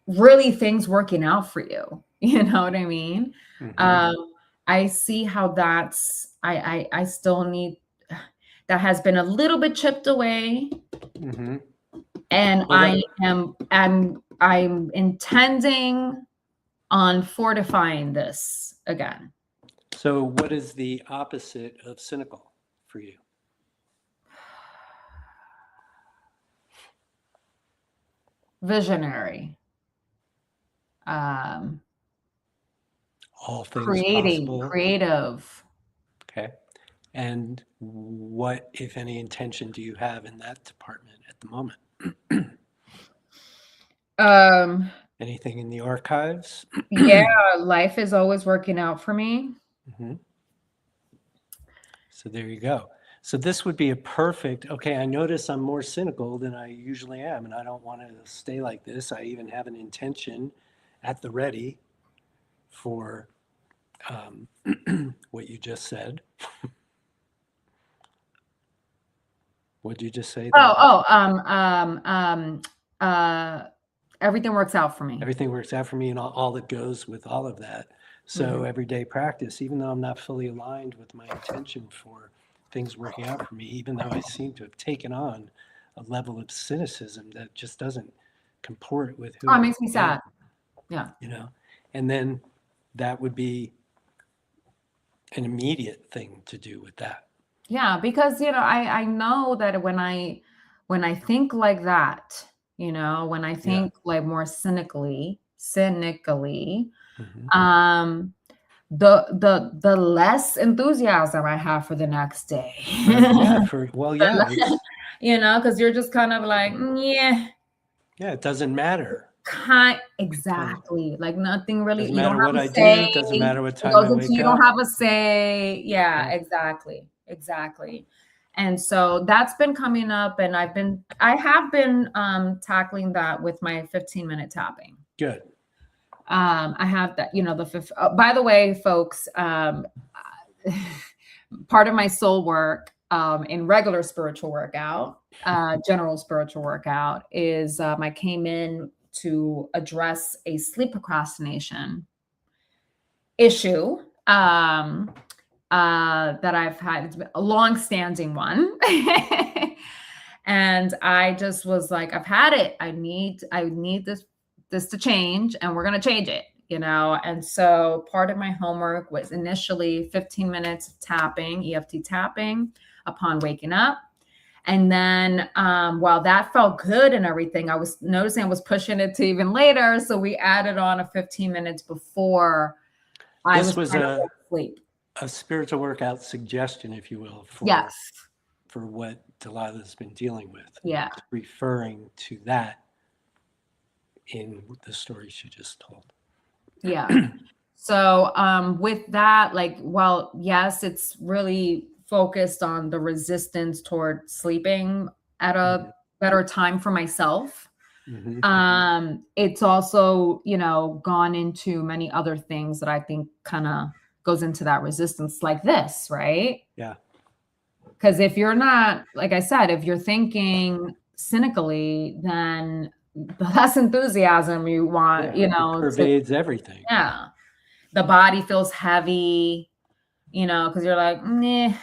really things working out for you. You know what I mean?
Mm-hmm.
Um, I see how I still need that has been a little bit chipped away,
Mm-hmm.
and
Well,
I'm intending on fortifying this again.
so what is the opposite of cynical for you?
Visionary. Um,
All things
creating,
possible.
creative.
Okay. And what, if any, intention do you have in that department at the moment?
Um,
Anything in the archives?
yeah, life is always working out for me.
Mm-hmm. So there you go. So this would be a perfect, okay, I notice I'm more cynical than I usually am, and I don't want to stay like this. I even have an intention at the ready for what you just said. What did you just say?
Everything works out for me.
Everything works out for me and all that goes with all of that. So everyday practice, even though I'm not fully aligned with my intention for things working out for me, even though I seem to have taken on a level of cynicism that just doesn't comport with who
Oh, it
I
makes me
am,
sad. Yeah.
you know, and then that would be an immediate thing to do with that.
Yeah, because I know that when I think like that, when I think like more cynically,
Mm-hmm.
um the less enthusiasm I have for the next day.
Yeah, it's,
Because you're just kind of like, yeah,
yeah, it doesn't matter.
exactly. Like nothing really,
Doesn't
you don't
matter
have
what
a
I
say.
do, doesn't matter what
It
time I
goes into
wake
you don't
up.
have a say. Yeah,
Yeah.
exactly. And so that's been coming up, and I have been tackling that with my 15-minute tapping.
Good.
I have that, by the way, folks, part of my soul work in regular spiritual workout, general spiritual workout, is I came in to address a sleep procrastination issue that I've had. It's been a long-standing one. And I just was like, I've had it. I need this to change, and we're going to change it. And so part of my homework was initially 15 minutes of tapping, EFT tapping upon waking up. And then while that felt good and everything, I was noticing I was pushing it to even later. So we added on a 15 minutes before I was trying to fall asleep.
A spiritual workout suggestion, if you will,
Yes.
For what Delilah's been dealing with.
Yeah.
Referring to that in the story she just told.
Yeah. So with that, like, well, yes, it's really focused on the resistance toward sleeping at a better time for myself. It's also, gone into many other things that I think kind of goes into that resistance, like this, right?
Yeah.
Because if you're not, like I said, if you're thinking cynically, then the less enthusiasm you want,
it pervades everything.
Yeah. The body feels heavy, because you're like, meh,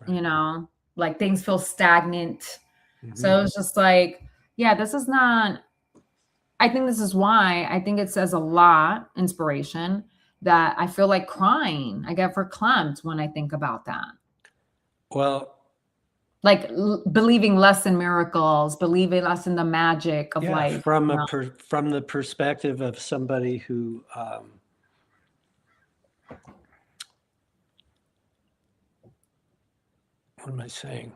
Right.
like things feel stagnant. So it's just like, yeah, this is not, I think this is why I think it says a lot, inspiration, that I feel like crying. I get verklempt when I think about that.
Well,
like believing less in miracles, believing less in the magic of life.
From the perspective of somebody who what am I saying?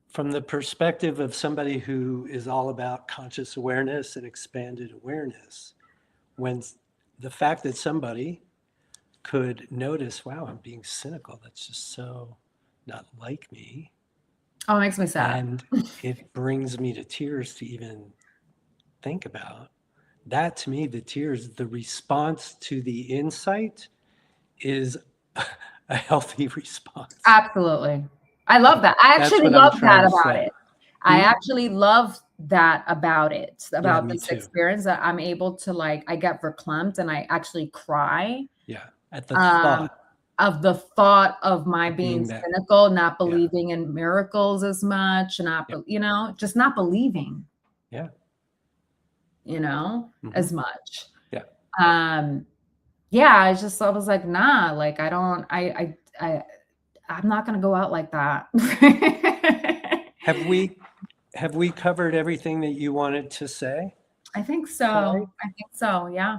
From the perspective of somebody who is all about conscious awareness and expanded awareness, when the fact that somebody could notice, wow, I'm being cynical, that's just so not like me.
Oh, it makes me sad.
And it brings me to tears to even think about. That, to me, the tears, the response to the insight is a healthy response.
Absolutely. I love that. I actually love that about it. I actually love that about it, about this experience, that I'm able to, like, I get verklempt and I actually cry.
Yeah. At the thought.
Of the thought of my being cynical, not believing in miracles as much, not, just not believing.
Yeah.
As much.
Yeah.
Yeah, I was like, nah, like, I'm not going to go out like that.
Have we covered everything that you wanted to say?
I think so.
Tonight?
I think so. Yeah.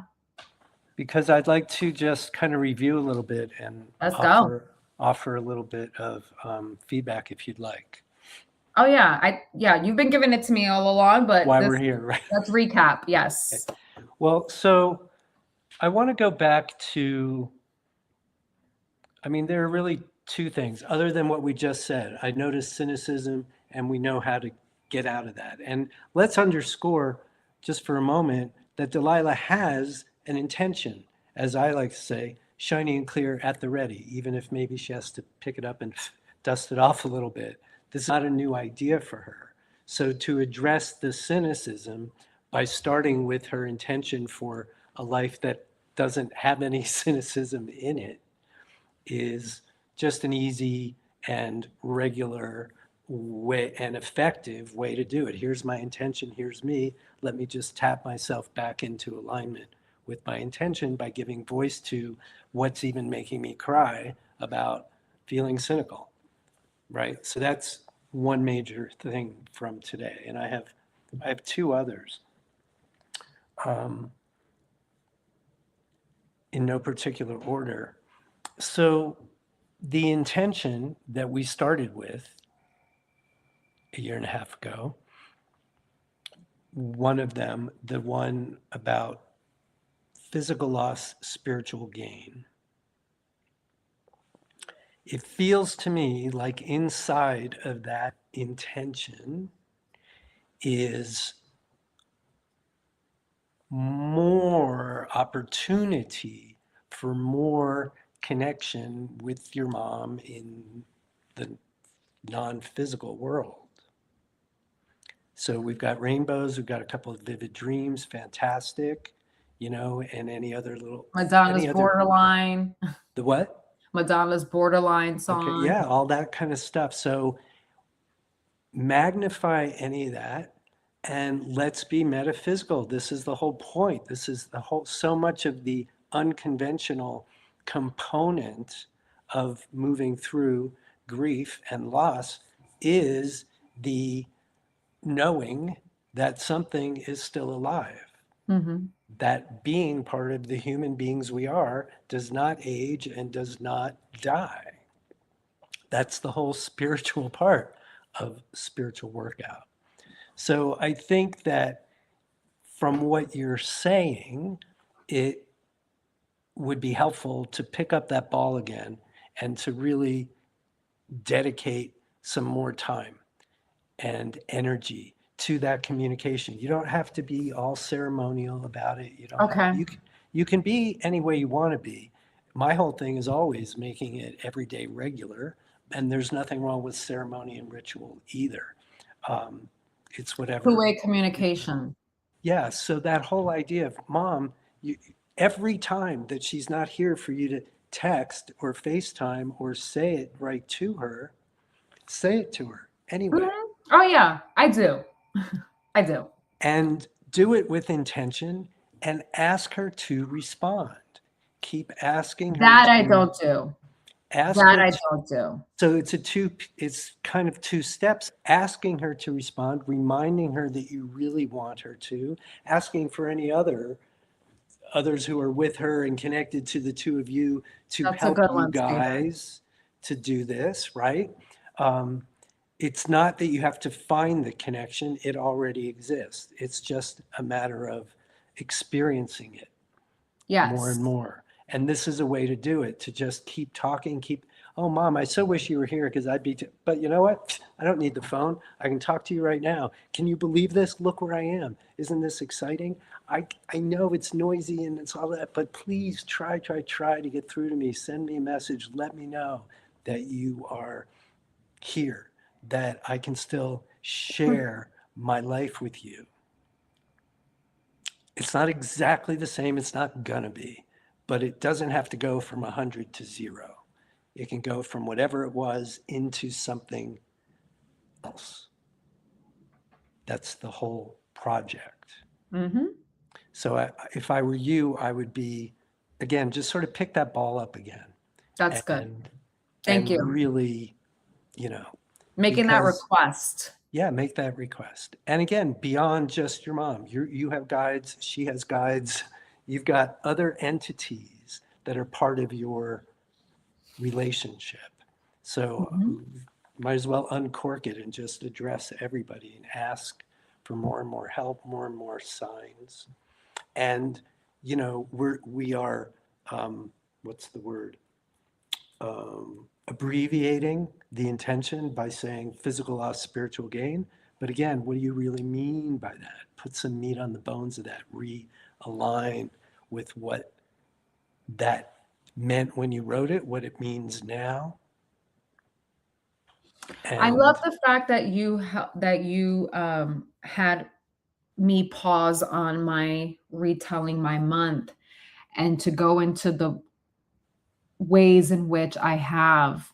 because I'd like to just kind of review a little bit and
Let's go.
offer a little bit of feedback if you'd like.
Oh yeah, you've been giving it to me all along, but
Why we're here, right?
let's recap. Yes.
Well, so I want to go back to, I mean, there are really two things other than what we just said. I noticed cynicism, and we know how to get out of that. And let's underscore just for a moment that Delilah has an intention, as I like to say, shiny and clear at the ready, even if maybe she has to pick it up and dust it off a little bit. This is not a new idea for her. So to address the cynicism by starting with her intention for a life that doesn't have any cynicism in it is just an easy and regular way and effective way to do it. Here's my intention, here's me. Let me just tap myself back into alignment with my intention by giving voice to what's even making me cry about feeling cynical, right? So that's one major thing from today. And I have two others. In no particular order. So the intention that we started with a year and a half ago, one of them, the one about physical loss, spiritual gain. It feels to me like inside of that intention is more opportunity for more connection with your mom in the non-physical world. So we've got rainbows, we've got a couple of vivid dreams, fantastic, and any other little
Madonna's Borderline.
The what?
Madonna's Borderline song.
Okay, yeah, all that kind of stuff. So magnify any of that and let's be metaphysical. This is the whole point. This is so much of the unconventional component of moving through grief and loss is the knowing that something is still alive.
Mm-hmm.
That being part of the human beings we are does not age and does not die. That's the whole spiritual part of spiritual workout. So I think that from what you're saying, it would be helpful to pick up that ball again and to really dedicate some more time and energy to that communication. You don't have to be all ceremonial about it. You can be any way you want to be. My whole thing is always making it everyday regular, and there's nothing wrong with ceremony and ritual either. It's whatever.
Two-way communication.
Yeah, so that whole idea of mom, every time that she's not here for you to text or FaceTime or say it right to her, say it to her anyway.
Mm-hmm. Oh yeah, I do. I do.
And do it with intention and ask her to respond. Keep asking her.
That I don't do. I don't do.
So it's kind of two steps. Asking her to respond, reminding her that you really want her to, asking for any others who are with her and connected to the two of you to help you guys to do this, right? It's not that you have to find the connection, it already exists. It's just a matter of experiencing it more and more. And this is a way to do it, to just keep talking, oh, mom, I so wish you were here because I'd be, but you know what? I don't need the phone. I can talk to you right now. Can you believe this? Look where I am. Isn't this exciting? I know it's noisy and it's all that, but please try to get through to me. Send me a message. Let me know that you are here, that I can still share my life with you. It's not exactly the same. It's not gonna be, but it doesn't have to go from 100 to 0. It can go from whatever it was into something else. That's the whole project.
Mm-hmm.
So if I were you, I would be, again, just sort of pick that ball up again.
That's good. Thank you.
Really,
making that request.
Yeah, make that request. And again, beyond just your mom, you have guides, she has guides, you've got other entities that are part of your relationship. So might as well uncork it and just address everybody and ask for more and more help, more and more signs. And, you know, we are, what's the word? Abbreviating the intention by saying physical loss, spiritual gain. But again, what do you really mean by that? Put some meat on the bones of that, realign with what that meant when you wrote it, what it means now.
I love the fact that you had me pause on my retelling my month and to go into the ways in which I have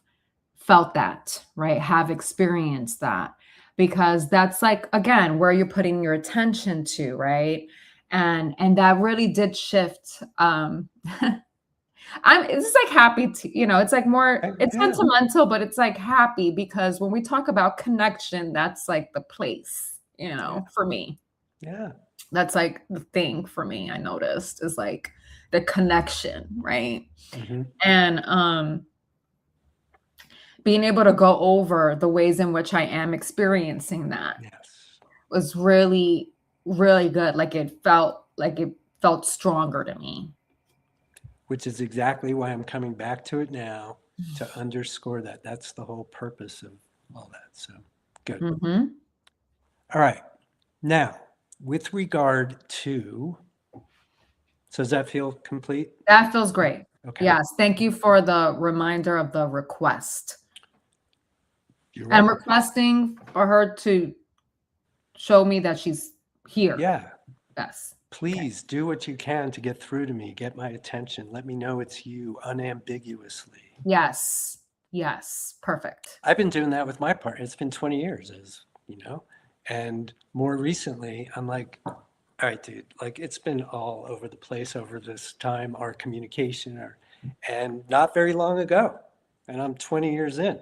felt that, right? Have experienced that. Because that's like, again, where you're putting your attention to, right? And that really did shift. It's like happy to, you know, it's like more, it's sentimental, but it's like happy because when we talk about connection, that's like the place, you know, for me.
Yeah.
That's like the thing for me, I noticed is like the connection, right? And being able to go over the ways in which I am experiencing that was really, really good. Like it felt stronger to me.
Which is exactly why I'm coming back to it now to underscore that. That's the whole purpose of all that. So good. All right. Now, with regard to, so does that feel complete?
That feels great.
Okay.
Yes. Thank you for the reminder of the request.
I'm
requesting for her to show me that she's here.
Yeah.
Yes.
Please do what you can to get through to me, get my attention. Let me know it's you unambiguously.
Yes. Yes. Perfect.
I've been doing that with my partner. It's been 20 years, as you know. And more recently, I'm like, all right, dude, like it's been all over the place over this time, our communication, and not very long ago. And I'm 20 years in.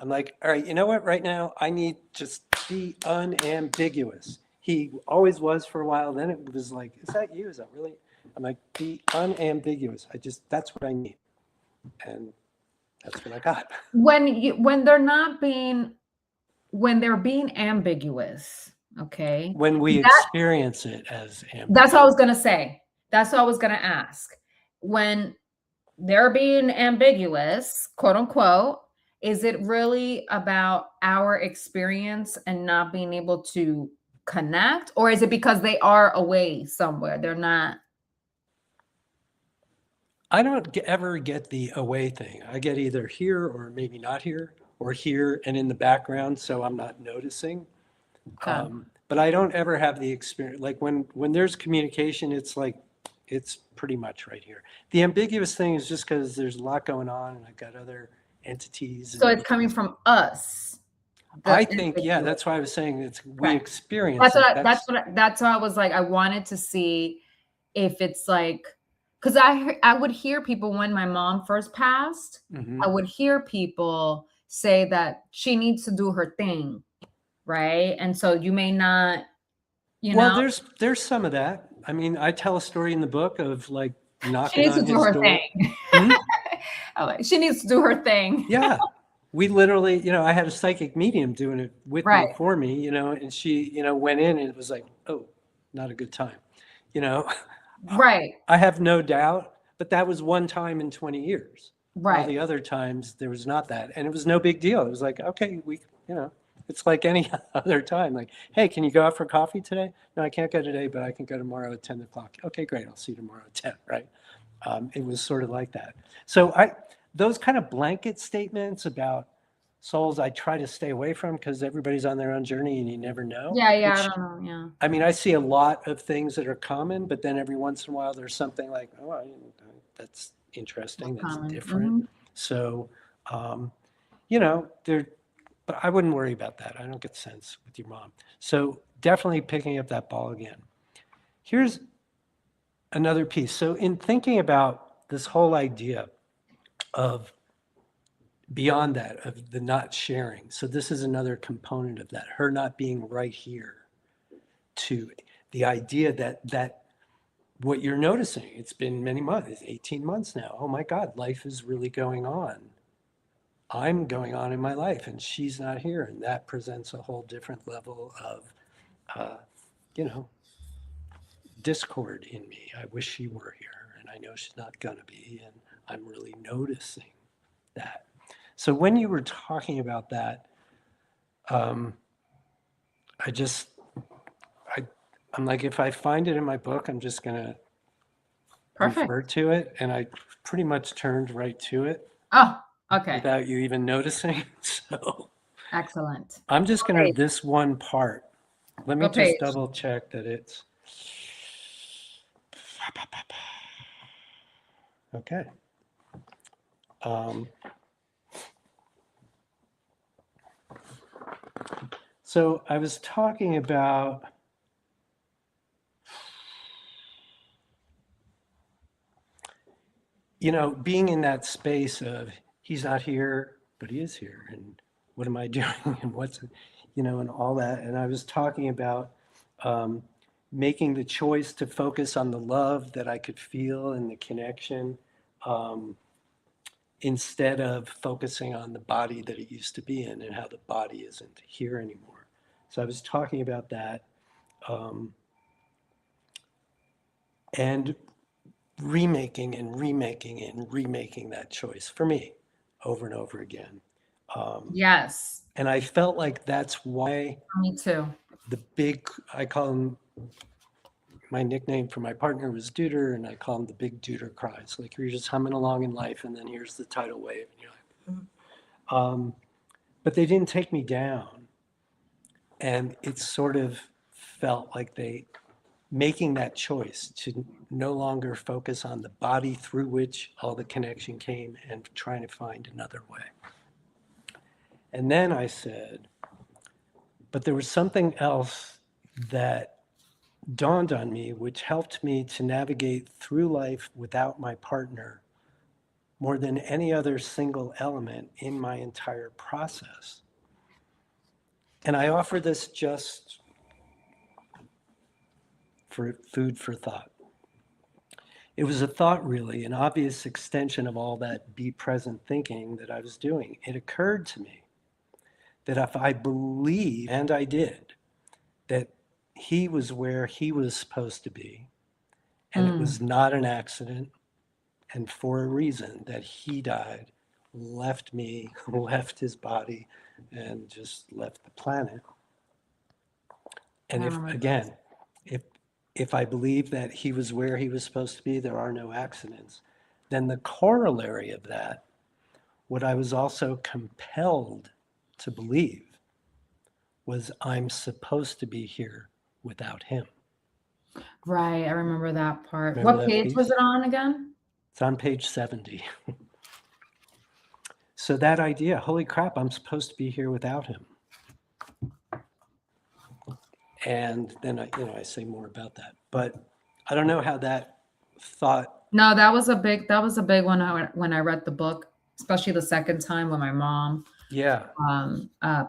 I'm like, all right, you know what? Right now, I need just be unambiguous. He always was for a while. Then it was like, is that you? Is that really? I'm like, be unambiguous. That's what I need. And that's what I got.
When they're being ambiguous, okay?
When we experience it as ambiguous.
That's what I was going to say. That's what I was going to ask. When they're being ambiguous, quote unquote, is it really about our experience and not being able to connect? Or is it because they are away somewhere? They're not.
I don't ever get the away thing. I get either here or maybe not here, or here and in the background, so I'm not noticing.
Okay.
But I don't ever have the experience. Like when there's communication, it's like, it's pretty much right here. The ambiguous thing is just because there's a lot going on and I've got other entities.
So it's coming from us.
I think, yeah, that's why I was saying we experience
that's why I was like, I wanted to see if it's like, because I would hear people when my mom first passed, I would hear people say that she needs to do her thing, right? And so you may not, you know.
Well, there's some of that. I mean, I tell a story in the book of like knocking on his door.
She needs to do her thing. She needs to do her thing.
Yeah. We literally, you know, I had a psychic medium doing it with me for me, you know, and she, you know, went in and it was like, oh, not a good time, you know.
Right.
I have no doubt, but that was one time in 20 years.
Right.
All the other times there was not that. And it was no big deal. It was like, okay, you know, it's like any other time. Like, hey, can you go out for coffee today? No, I can't go today, but I can go tomorrow at 10 o'clock. Okay, great. I'll see you tomorrow at 10, right? It was sort of like that. So those kind of blanket statements about souls, I try to stay away from because everybody's on their own journey and you never know.
Yeah, I don't know. Yeah.
I mean, I see a lot of things that are common, but then every once in a while there's something like, oh, that's interesting. That's different. So, you know, but I wouldn't worry about that. I don't get the sense with your mom. So definitely picking up that ball again. Here's another piece. So in thinking about this whole idea of beyond that, of the not sharing. So this is another component of that, her not being right here, to the idea that what you're noticing. It's been many months, 18 months now. Oh my God, life is really going on. I'm going on in my life and she's not here. And that presents a whole different level of, you know, discord in me. I wish she were here and I know she's not gonna be. And I'm really noticing that. So when you were talking about that, I'm like, if I find it in my book, I'm just gonna
Perfect.
refer to it. And I pretty much turned right to it.
Oh, okay.
Without you even noticing. So
Excellent.
I'm just going to this one part. Let me
What
just
page?
double check that it's okay. So I was talking about being in that space of he's not here, but he is here. And what am I doing? And what's, and all that. And I was talking about making the choice to focus on the love that I could feel and the connection instead of focusing on the body that it used to be in and how the body isn't here anymore. So I was talking about that and remaking that choice for me over and over again.
Yes.
And I felt like that's why
Me too.
I call him, my nickname for my partner was Duder, and I call him the big Duder cries. Like you're just humming along in life, and then here's the tidal wave, and you're like, but they didn't take me down. And it sort of felt like making that choice to no longer focus on the body through which all the connection came and trying to find another way. And then I said, but there was something else that dawned on me, which helped me to navigate through life without my partner more than any other single element in my entire process. And I offer this just for food for thought. It was a thought, really, an obvious extension of all that be present thinking that I was doing. It occurred to me that if I believe, and I did, that he was where he was supposed to be, and it was not an accident, and for a reason, that he died, left me, left his body, and just left the planet. And if I believe that he was where he was supposed to be, there are no accidents, then the corollary of that, what I was also compelled to believe, was I'm supposed to be here without him.
Right. I remember that part.
Remember
what
that
page
piece?
Was it on again?
It's on page 70. So that idea, holy crap, I'm supposed to be here without him. And then I say more about that, but I don't know how that thought.
No, that was a big one when I read the book, especially the second time when my mom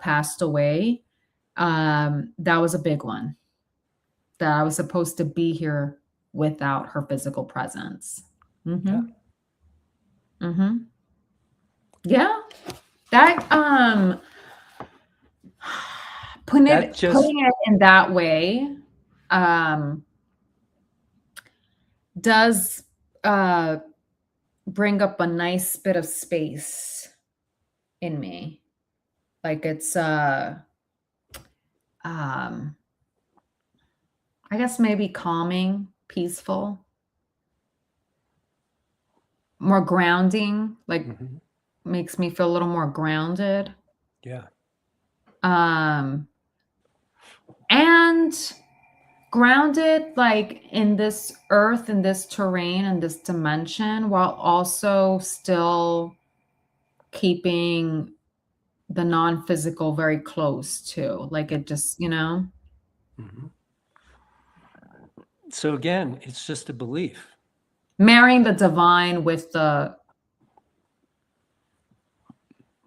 passed away. That was a big one, that I was supposed to be here without her physical presence. Yeah. That putting it in that way does bring up a nice bit of space in me. Like it's I guess maybe calming, peaceful, more grounding, like makes me feel a little more grounded.
Yeah.
And grounded like in this earth, in this terrain, in this dimension, while also still keeping the non-physical very close too. Like it just,
So again, it's just a belief.
Marrying the divine with the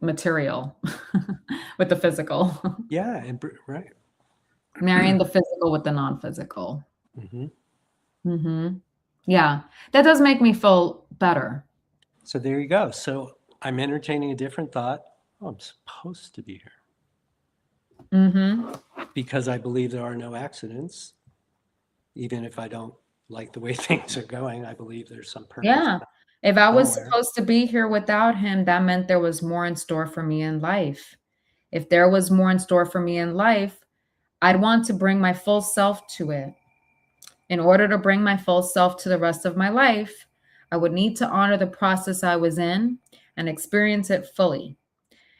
material, with the physical.
Yeah, right.
Marrying the physical with the non-physical. Yeah. That does make me feel better.
So there you go. So I'm entertaining a different thought. Oh, I'm supposed to be here
Mm-hmm.
because I believe there are no accidents. Even if I don't like the way things are going, I believe there's some purpose
Yeah. If I was
somewhere.
supposed to be here without him, that meant there was more in store for me in life. If there was more in store for me in life, I'd want to bring my full self to it. In order to bring my full self to the rest of my life, I would need to honor the process I was in and experience it fully.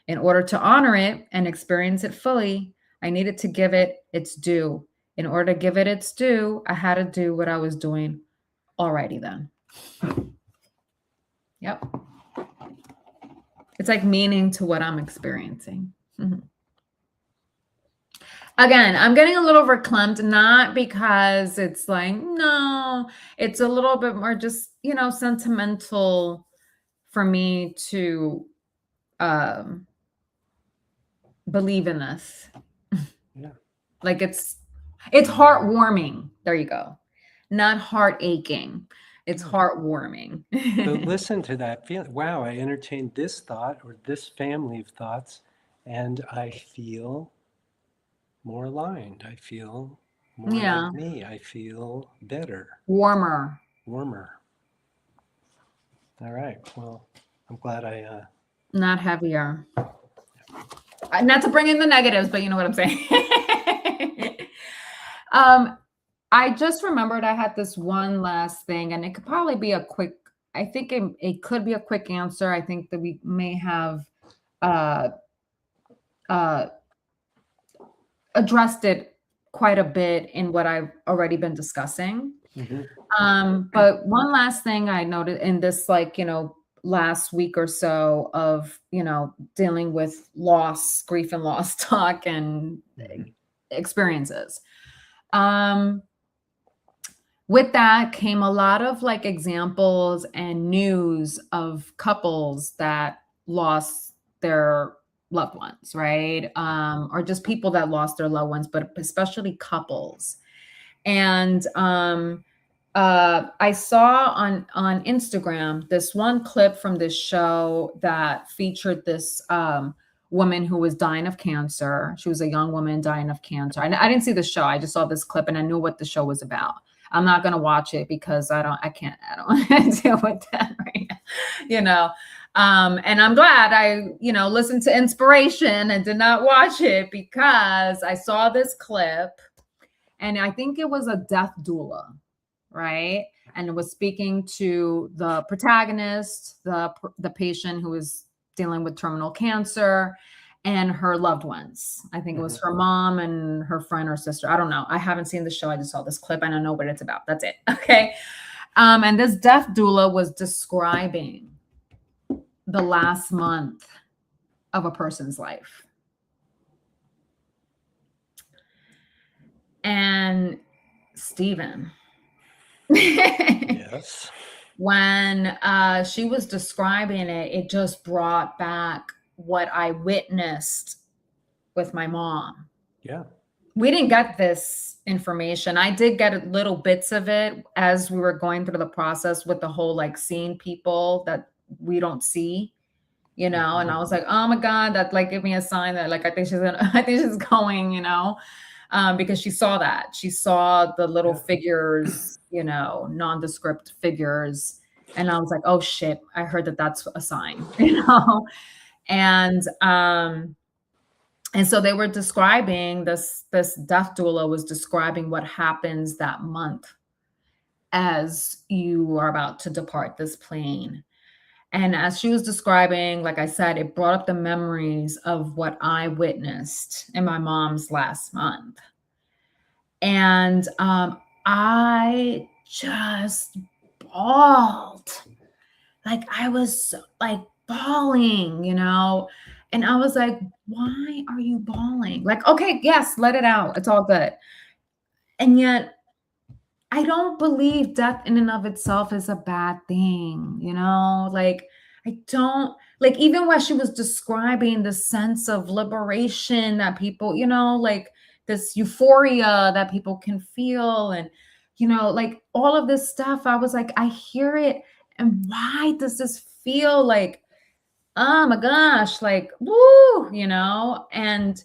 In order to honor it and experience it fully, I needed to give it its due. In order to give it its due, I had to do what I was doing already then. Yep. It's like meaning to what I'm experiencing. Mhm. Again, I'm getting a little verklempt, not because it's like, no, it's a little bit more just, sentimental for me to um, believe in this.
Yeah.
Like it's heartwarming. There you go. Not heart aching. It's
Yeah.
heartwarming.
So listen to that feeling. Wow, I entertained this thought or this family of thoughts, and I feel more aligned. I feel more
Yeah.
like me. I feel better,
Warmer,
warmer. All right. Well, I'm glad I.
not heavier. Not to bring in the negatives, but you know what I'm saying. I just remembered I had this one last thing, and it could probably be a quick. I think it could be a quick answer. I think that we may have uh, uh, addressed it quite a bit in what I've already been discussing. But one last thing I noted in this, like, last week or so of, dealing with loss, grief and loss talk and experiences. With that came a lot of like examples and news of couples that lost their loved ones, right? Or just people that lost their loved ones, but especially couples. And I saw on Instagram this one clip from this show that featured this woman who was dying of cancer. She was a young woman dying of cancer. I didn't see the show. I just saw this clip and I knew what the show was about. I'm not going to watch it because I don't want to deal with that right now, you know. And I'm glad I, listened to inspiration and did not watch it because I saw this clip and I think it was a death doula, right? And it was speaking to the protagonist, the patient who was dealing with terminal cancer, and her loved ones. I think it was her mom and her friend or sister. I don't know. I haven't seen the show. I just saw this clip and I know what it's about. That's it. Okay. And this death doula was describing the last month of a person's life. And Steven.
Yes.
When she was describing it, it just brought back what I witnessed with my mom.
Yeah.
We didn't get this information. I did get little bits of it as we were going through the process with the whole like seeing people that we don't see, and I was like, oh my God, that like gave me a sign that like I think she's going, because she saw that. She saw the little figures, nondescript figures. And I was like, oh shit, I heard that that's a sign, And so they were describing this death doula was describing what happens that month as you are about to depart this plane. And as she was describing, like I said, it brought up the memories of what I witnessed in my mom's last month. And I just bawled. Like I was like bawling, and I was like, why are you bawling? Like, okay, yes, let it out. It's all good. And yet I don't believe death in and of itself is a bad thing, like I don't like even when she was describing the sense of liberation that people, like this euphoria that people can feel. And like all of this stuff. I was like, I hear it. And why does this feel like, oh my gosh, like, woo, and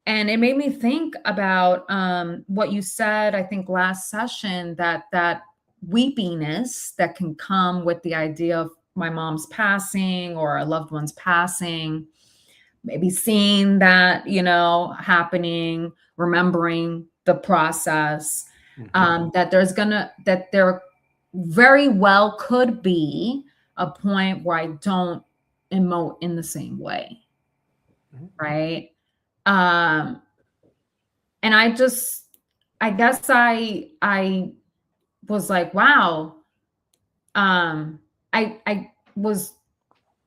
it made me think about what you said, I think last session, that weepiness that can come with the idea of my mom's passing or a loved one's passing, maybe seeing that, happening, remembering the process, that there very well could be a point where I don't emote in the same way. Right. And I guess I was like, wow. I was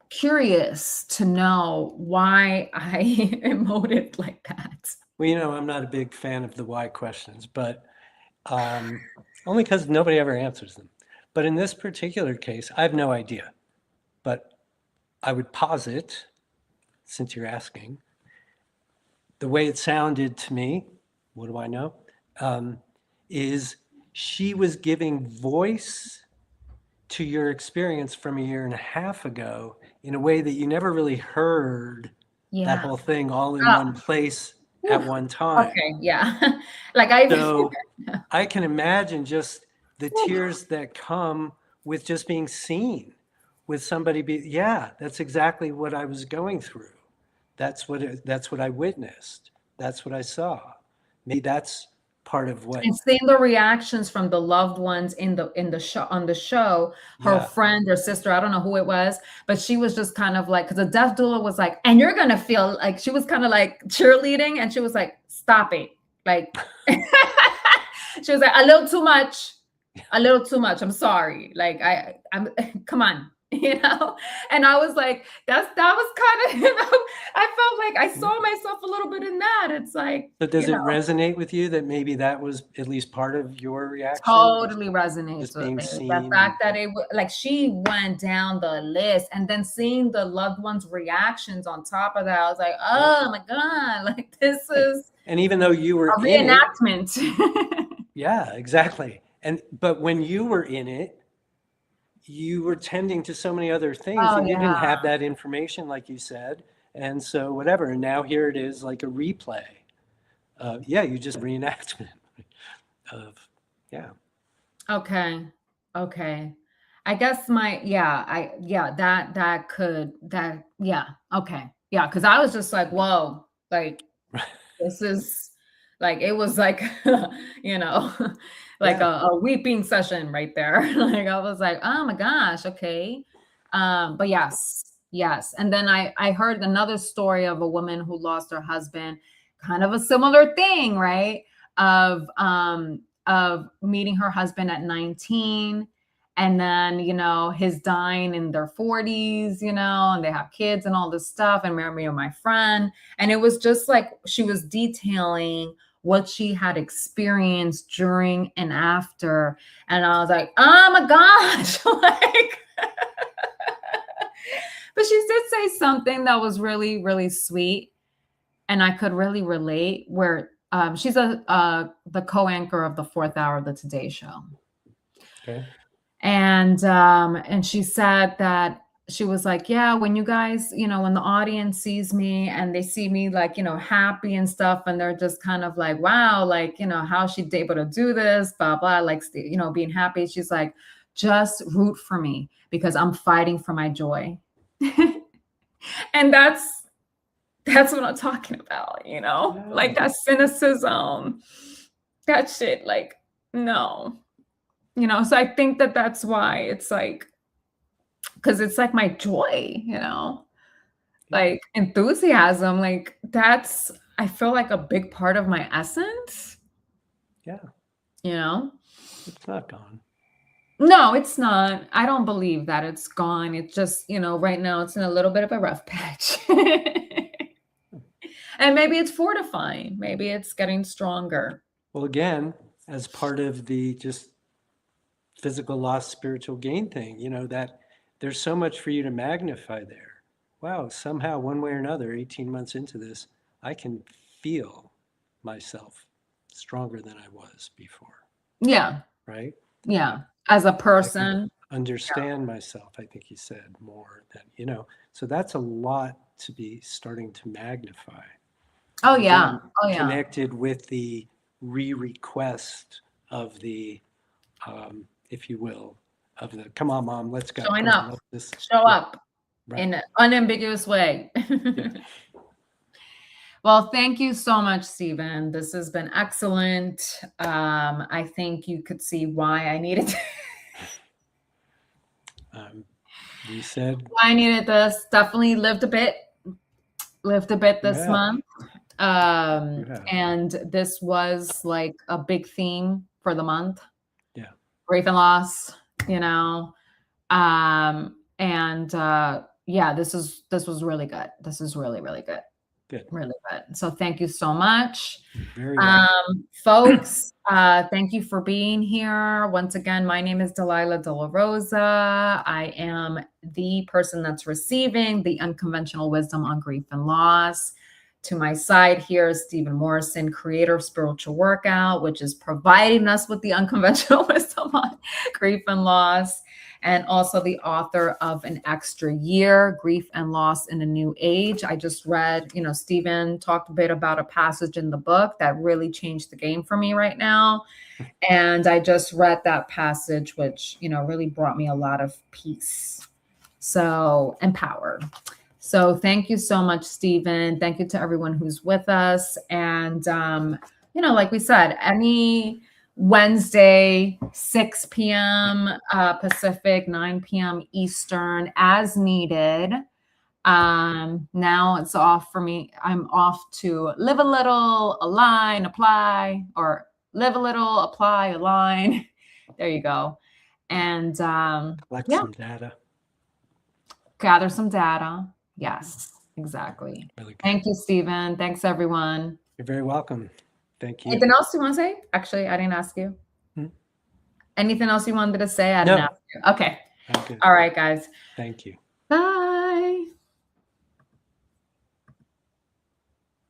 curious to know why I emoted like that.
Well, I'm not a big fan of the why questions, but only because nobody ever answers them. But in this particular case, I have no idea. But I would posit, since you're asking, the way it sounded to me, what do I know, is she was giving voice to your experience from a year and a half ago in a way that you never really heard that whole thing all in one place at one time.
Okay, yeah.
So I can imagine just the tears that come with just being seen with somebody. That's exactly what I was going through. That's what I witnessed. That's what I saw. Maybe that's part of what.
And seeing the reactions from the loved ones in the show, on the show, her friend or sister, I don't know who it was, but she was just kind of like, because the death doula was like, and you're gonna feel like, she was kind of like cheerleading, and she was like, stop it, like she was like, a little too much. I'm sorry, like I'm come on. And I was like, that was kind of, I felt like I saw myself a little bit in that. It's like,
but does it resonate with you that maybe that was at least part of your reaction?
Totally resonates with me. The fact that like she went down the list, and then seeing the loved ones' reactions on top of that, I was like, oh my God, like this is.
And even though you were
a reenactment.
Yeah, exactly. But when you were in it, you were tending to so many other things, and you didn't have that information, like you said. And so whatever, and now here it is, like a replay. You just reenactment of,
Okay. I guess okay. Yeah, because I was just like, whoa, like this is like, it was like, like a weeping session right there. Like I was like, oh my gosh, okay. But yes. And then I heard another story of a woman who lost her husband, kind of a similar thing, right? Of meeting her husband at 19, and then his dying in their 40s, and they have kids and all this stuff, and me and my friend, and it was just like she was detailing what she had experienced during and after, and I was like, oh my gosh. Like but she did say something that was really, really sweet, and I could really relate, where she's the co-anchor of the 4th hour of the Today Show.
Okay.
And she said that she was like, yeah, when you guys, when the audience sees me and they see me like, happy and stuff, and they're just kind of like, wow, like, how is she able to do this, blah, blah, like, being happy. She's like, just root for me because I'm fighting for my joy. And that's what I'm talking about, like that cynicism, that shit, like, no. So I think that's why it's like, because it's like my joy, like enthusiasm, like that's, I feel like a big part of my essence.
Yeah.
It's
not gone.
No, it's not. I don't believe that it's gone. It's just, right now it's in a little bit of a rough patch. And maybe it's fortifying. Maybe it's getting stronger.
Well, again, as part of the just physical loss, spiritual gain thing, that there's so much for you to magnify there. Wow, somehow, one way or another, 18 months into this, I can feel myself stronger than I was before.
Yeah.
right?
Yeah. As a
I can
person.
understand myself, I think he said, more than, you know, so that's a lot to be starting to magnify.
Oh,
And
yeah.
then
Oh, yeah.
connected with the re-request of the, if you will, of the, come on, mom, let's go.
Showing
Come on,
up.
let's just,
Show
yeah,
up
right.
in an unambiguous way.
Yeah.
Well, thank you so much, Steven. This has been excellent. I think you could see why I needed to
You said,
I needed this. Definitely lived a bit this
yeah,
month.
yeah,
And this was like a big theme for the month.
yeah.
Grief and loss, you know. And yeah, this was really good. This is really, really good.
Good.
Really good. So thank you so much.
You're very welcome.
Folks, thank you for being here. Once again, my name is Delilah De La Rosa. I am the person that's receiving the unconventional wisdom on grief and loss. To my side here is Steven Morrison, creator of Spiritual Workout, which is providing us with the unconventional wisdom on grief and loss, and also the author of An Extra Year, Grief and Loss in a New Age. I just read, Steven talked a bit about a passage in the book that really changed the game for me right now. And I just read that passage, which, really brought me a lot of peace. So empowered. So thank you so much, Steven. Thank you to everyone who's with us. And, like we said, any Wednesday, 6 p.m. Pacific, 9 p.m. Eastern, as needed. Now it's off for me. I'm off to live a little, align, apply, or live a little, apply, align. There you go. And
Collect some data.
Gather some data. Yes, exactly.
Really good.
Thank you, Steven. Thanks, everyone.
You're very welcome. Thank you.
Anything else you want to say? Actually, I didn't ask you. Anything else you wanted to say? I didn't ask you. Okay.
I'm good.
All right, guys.
Thank you.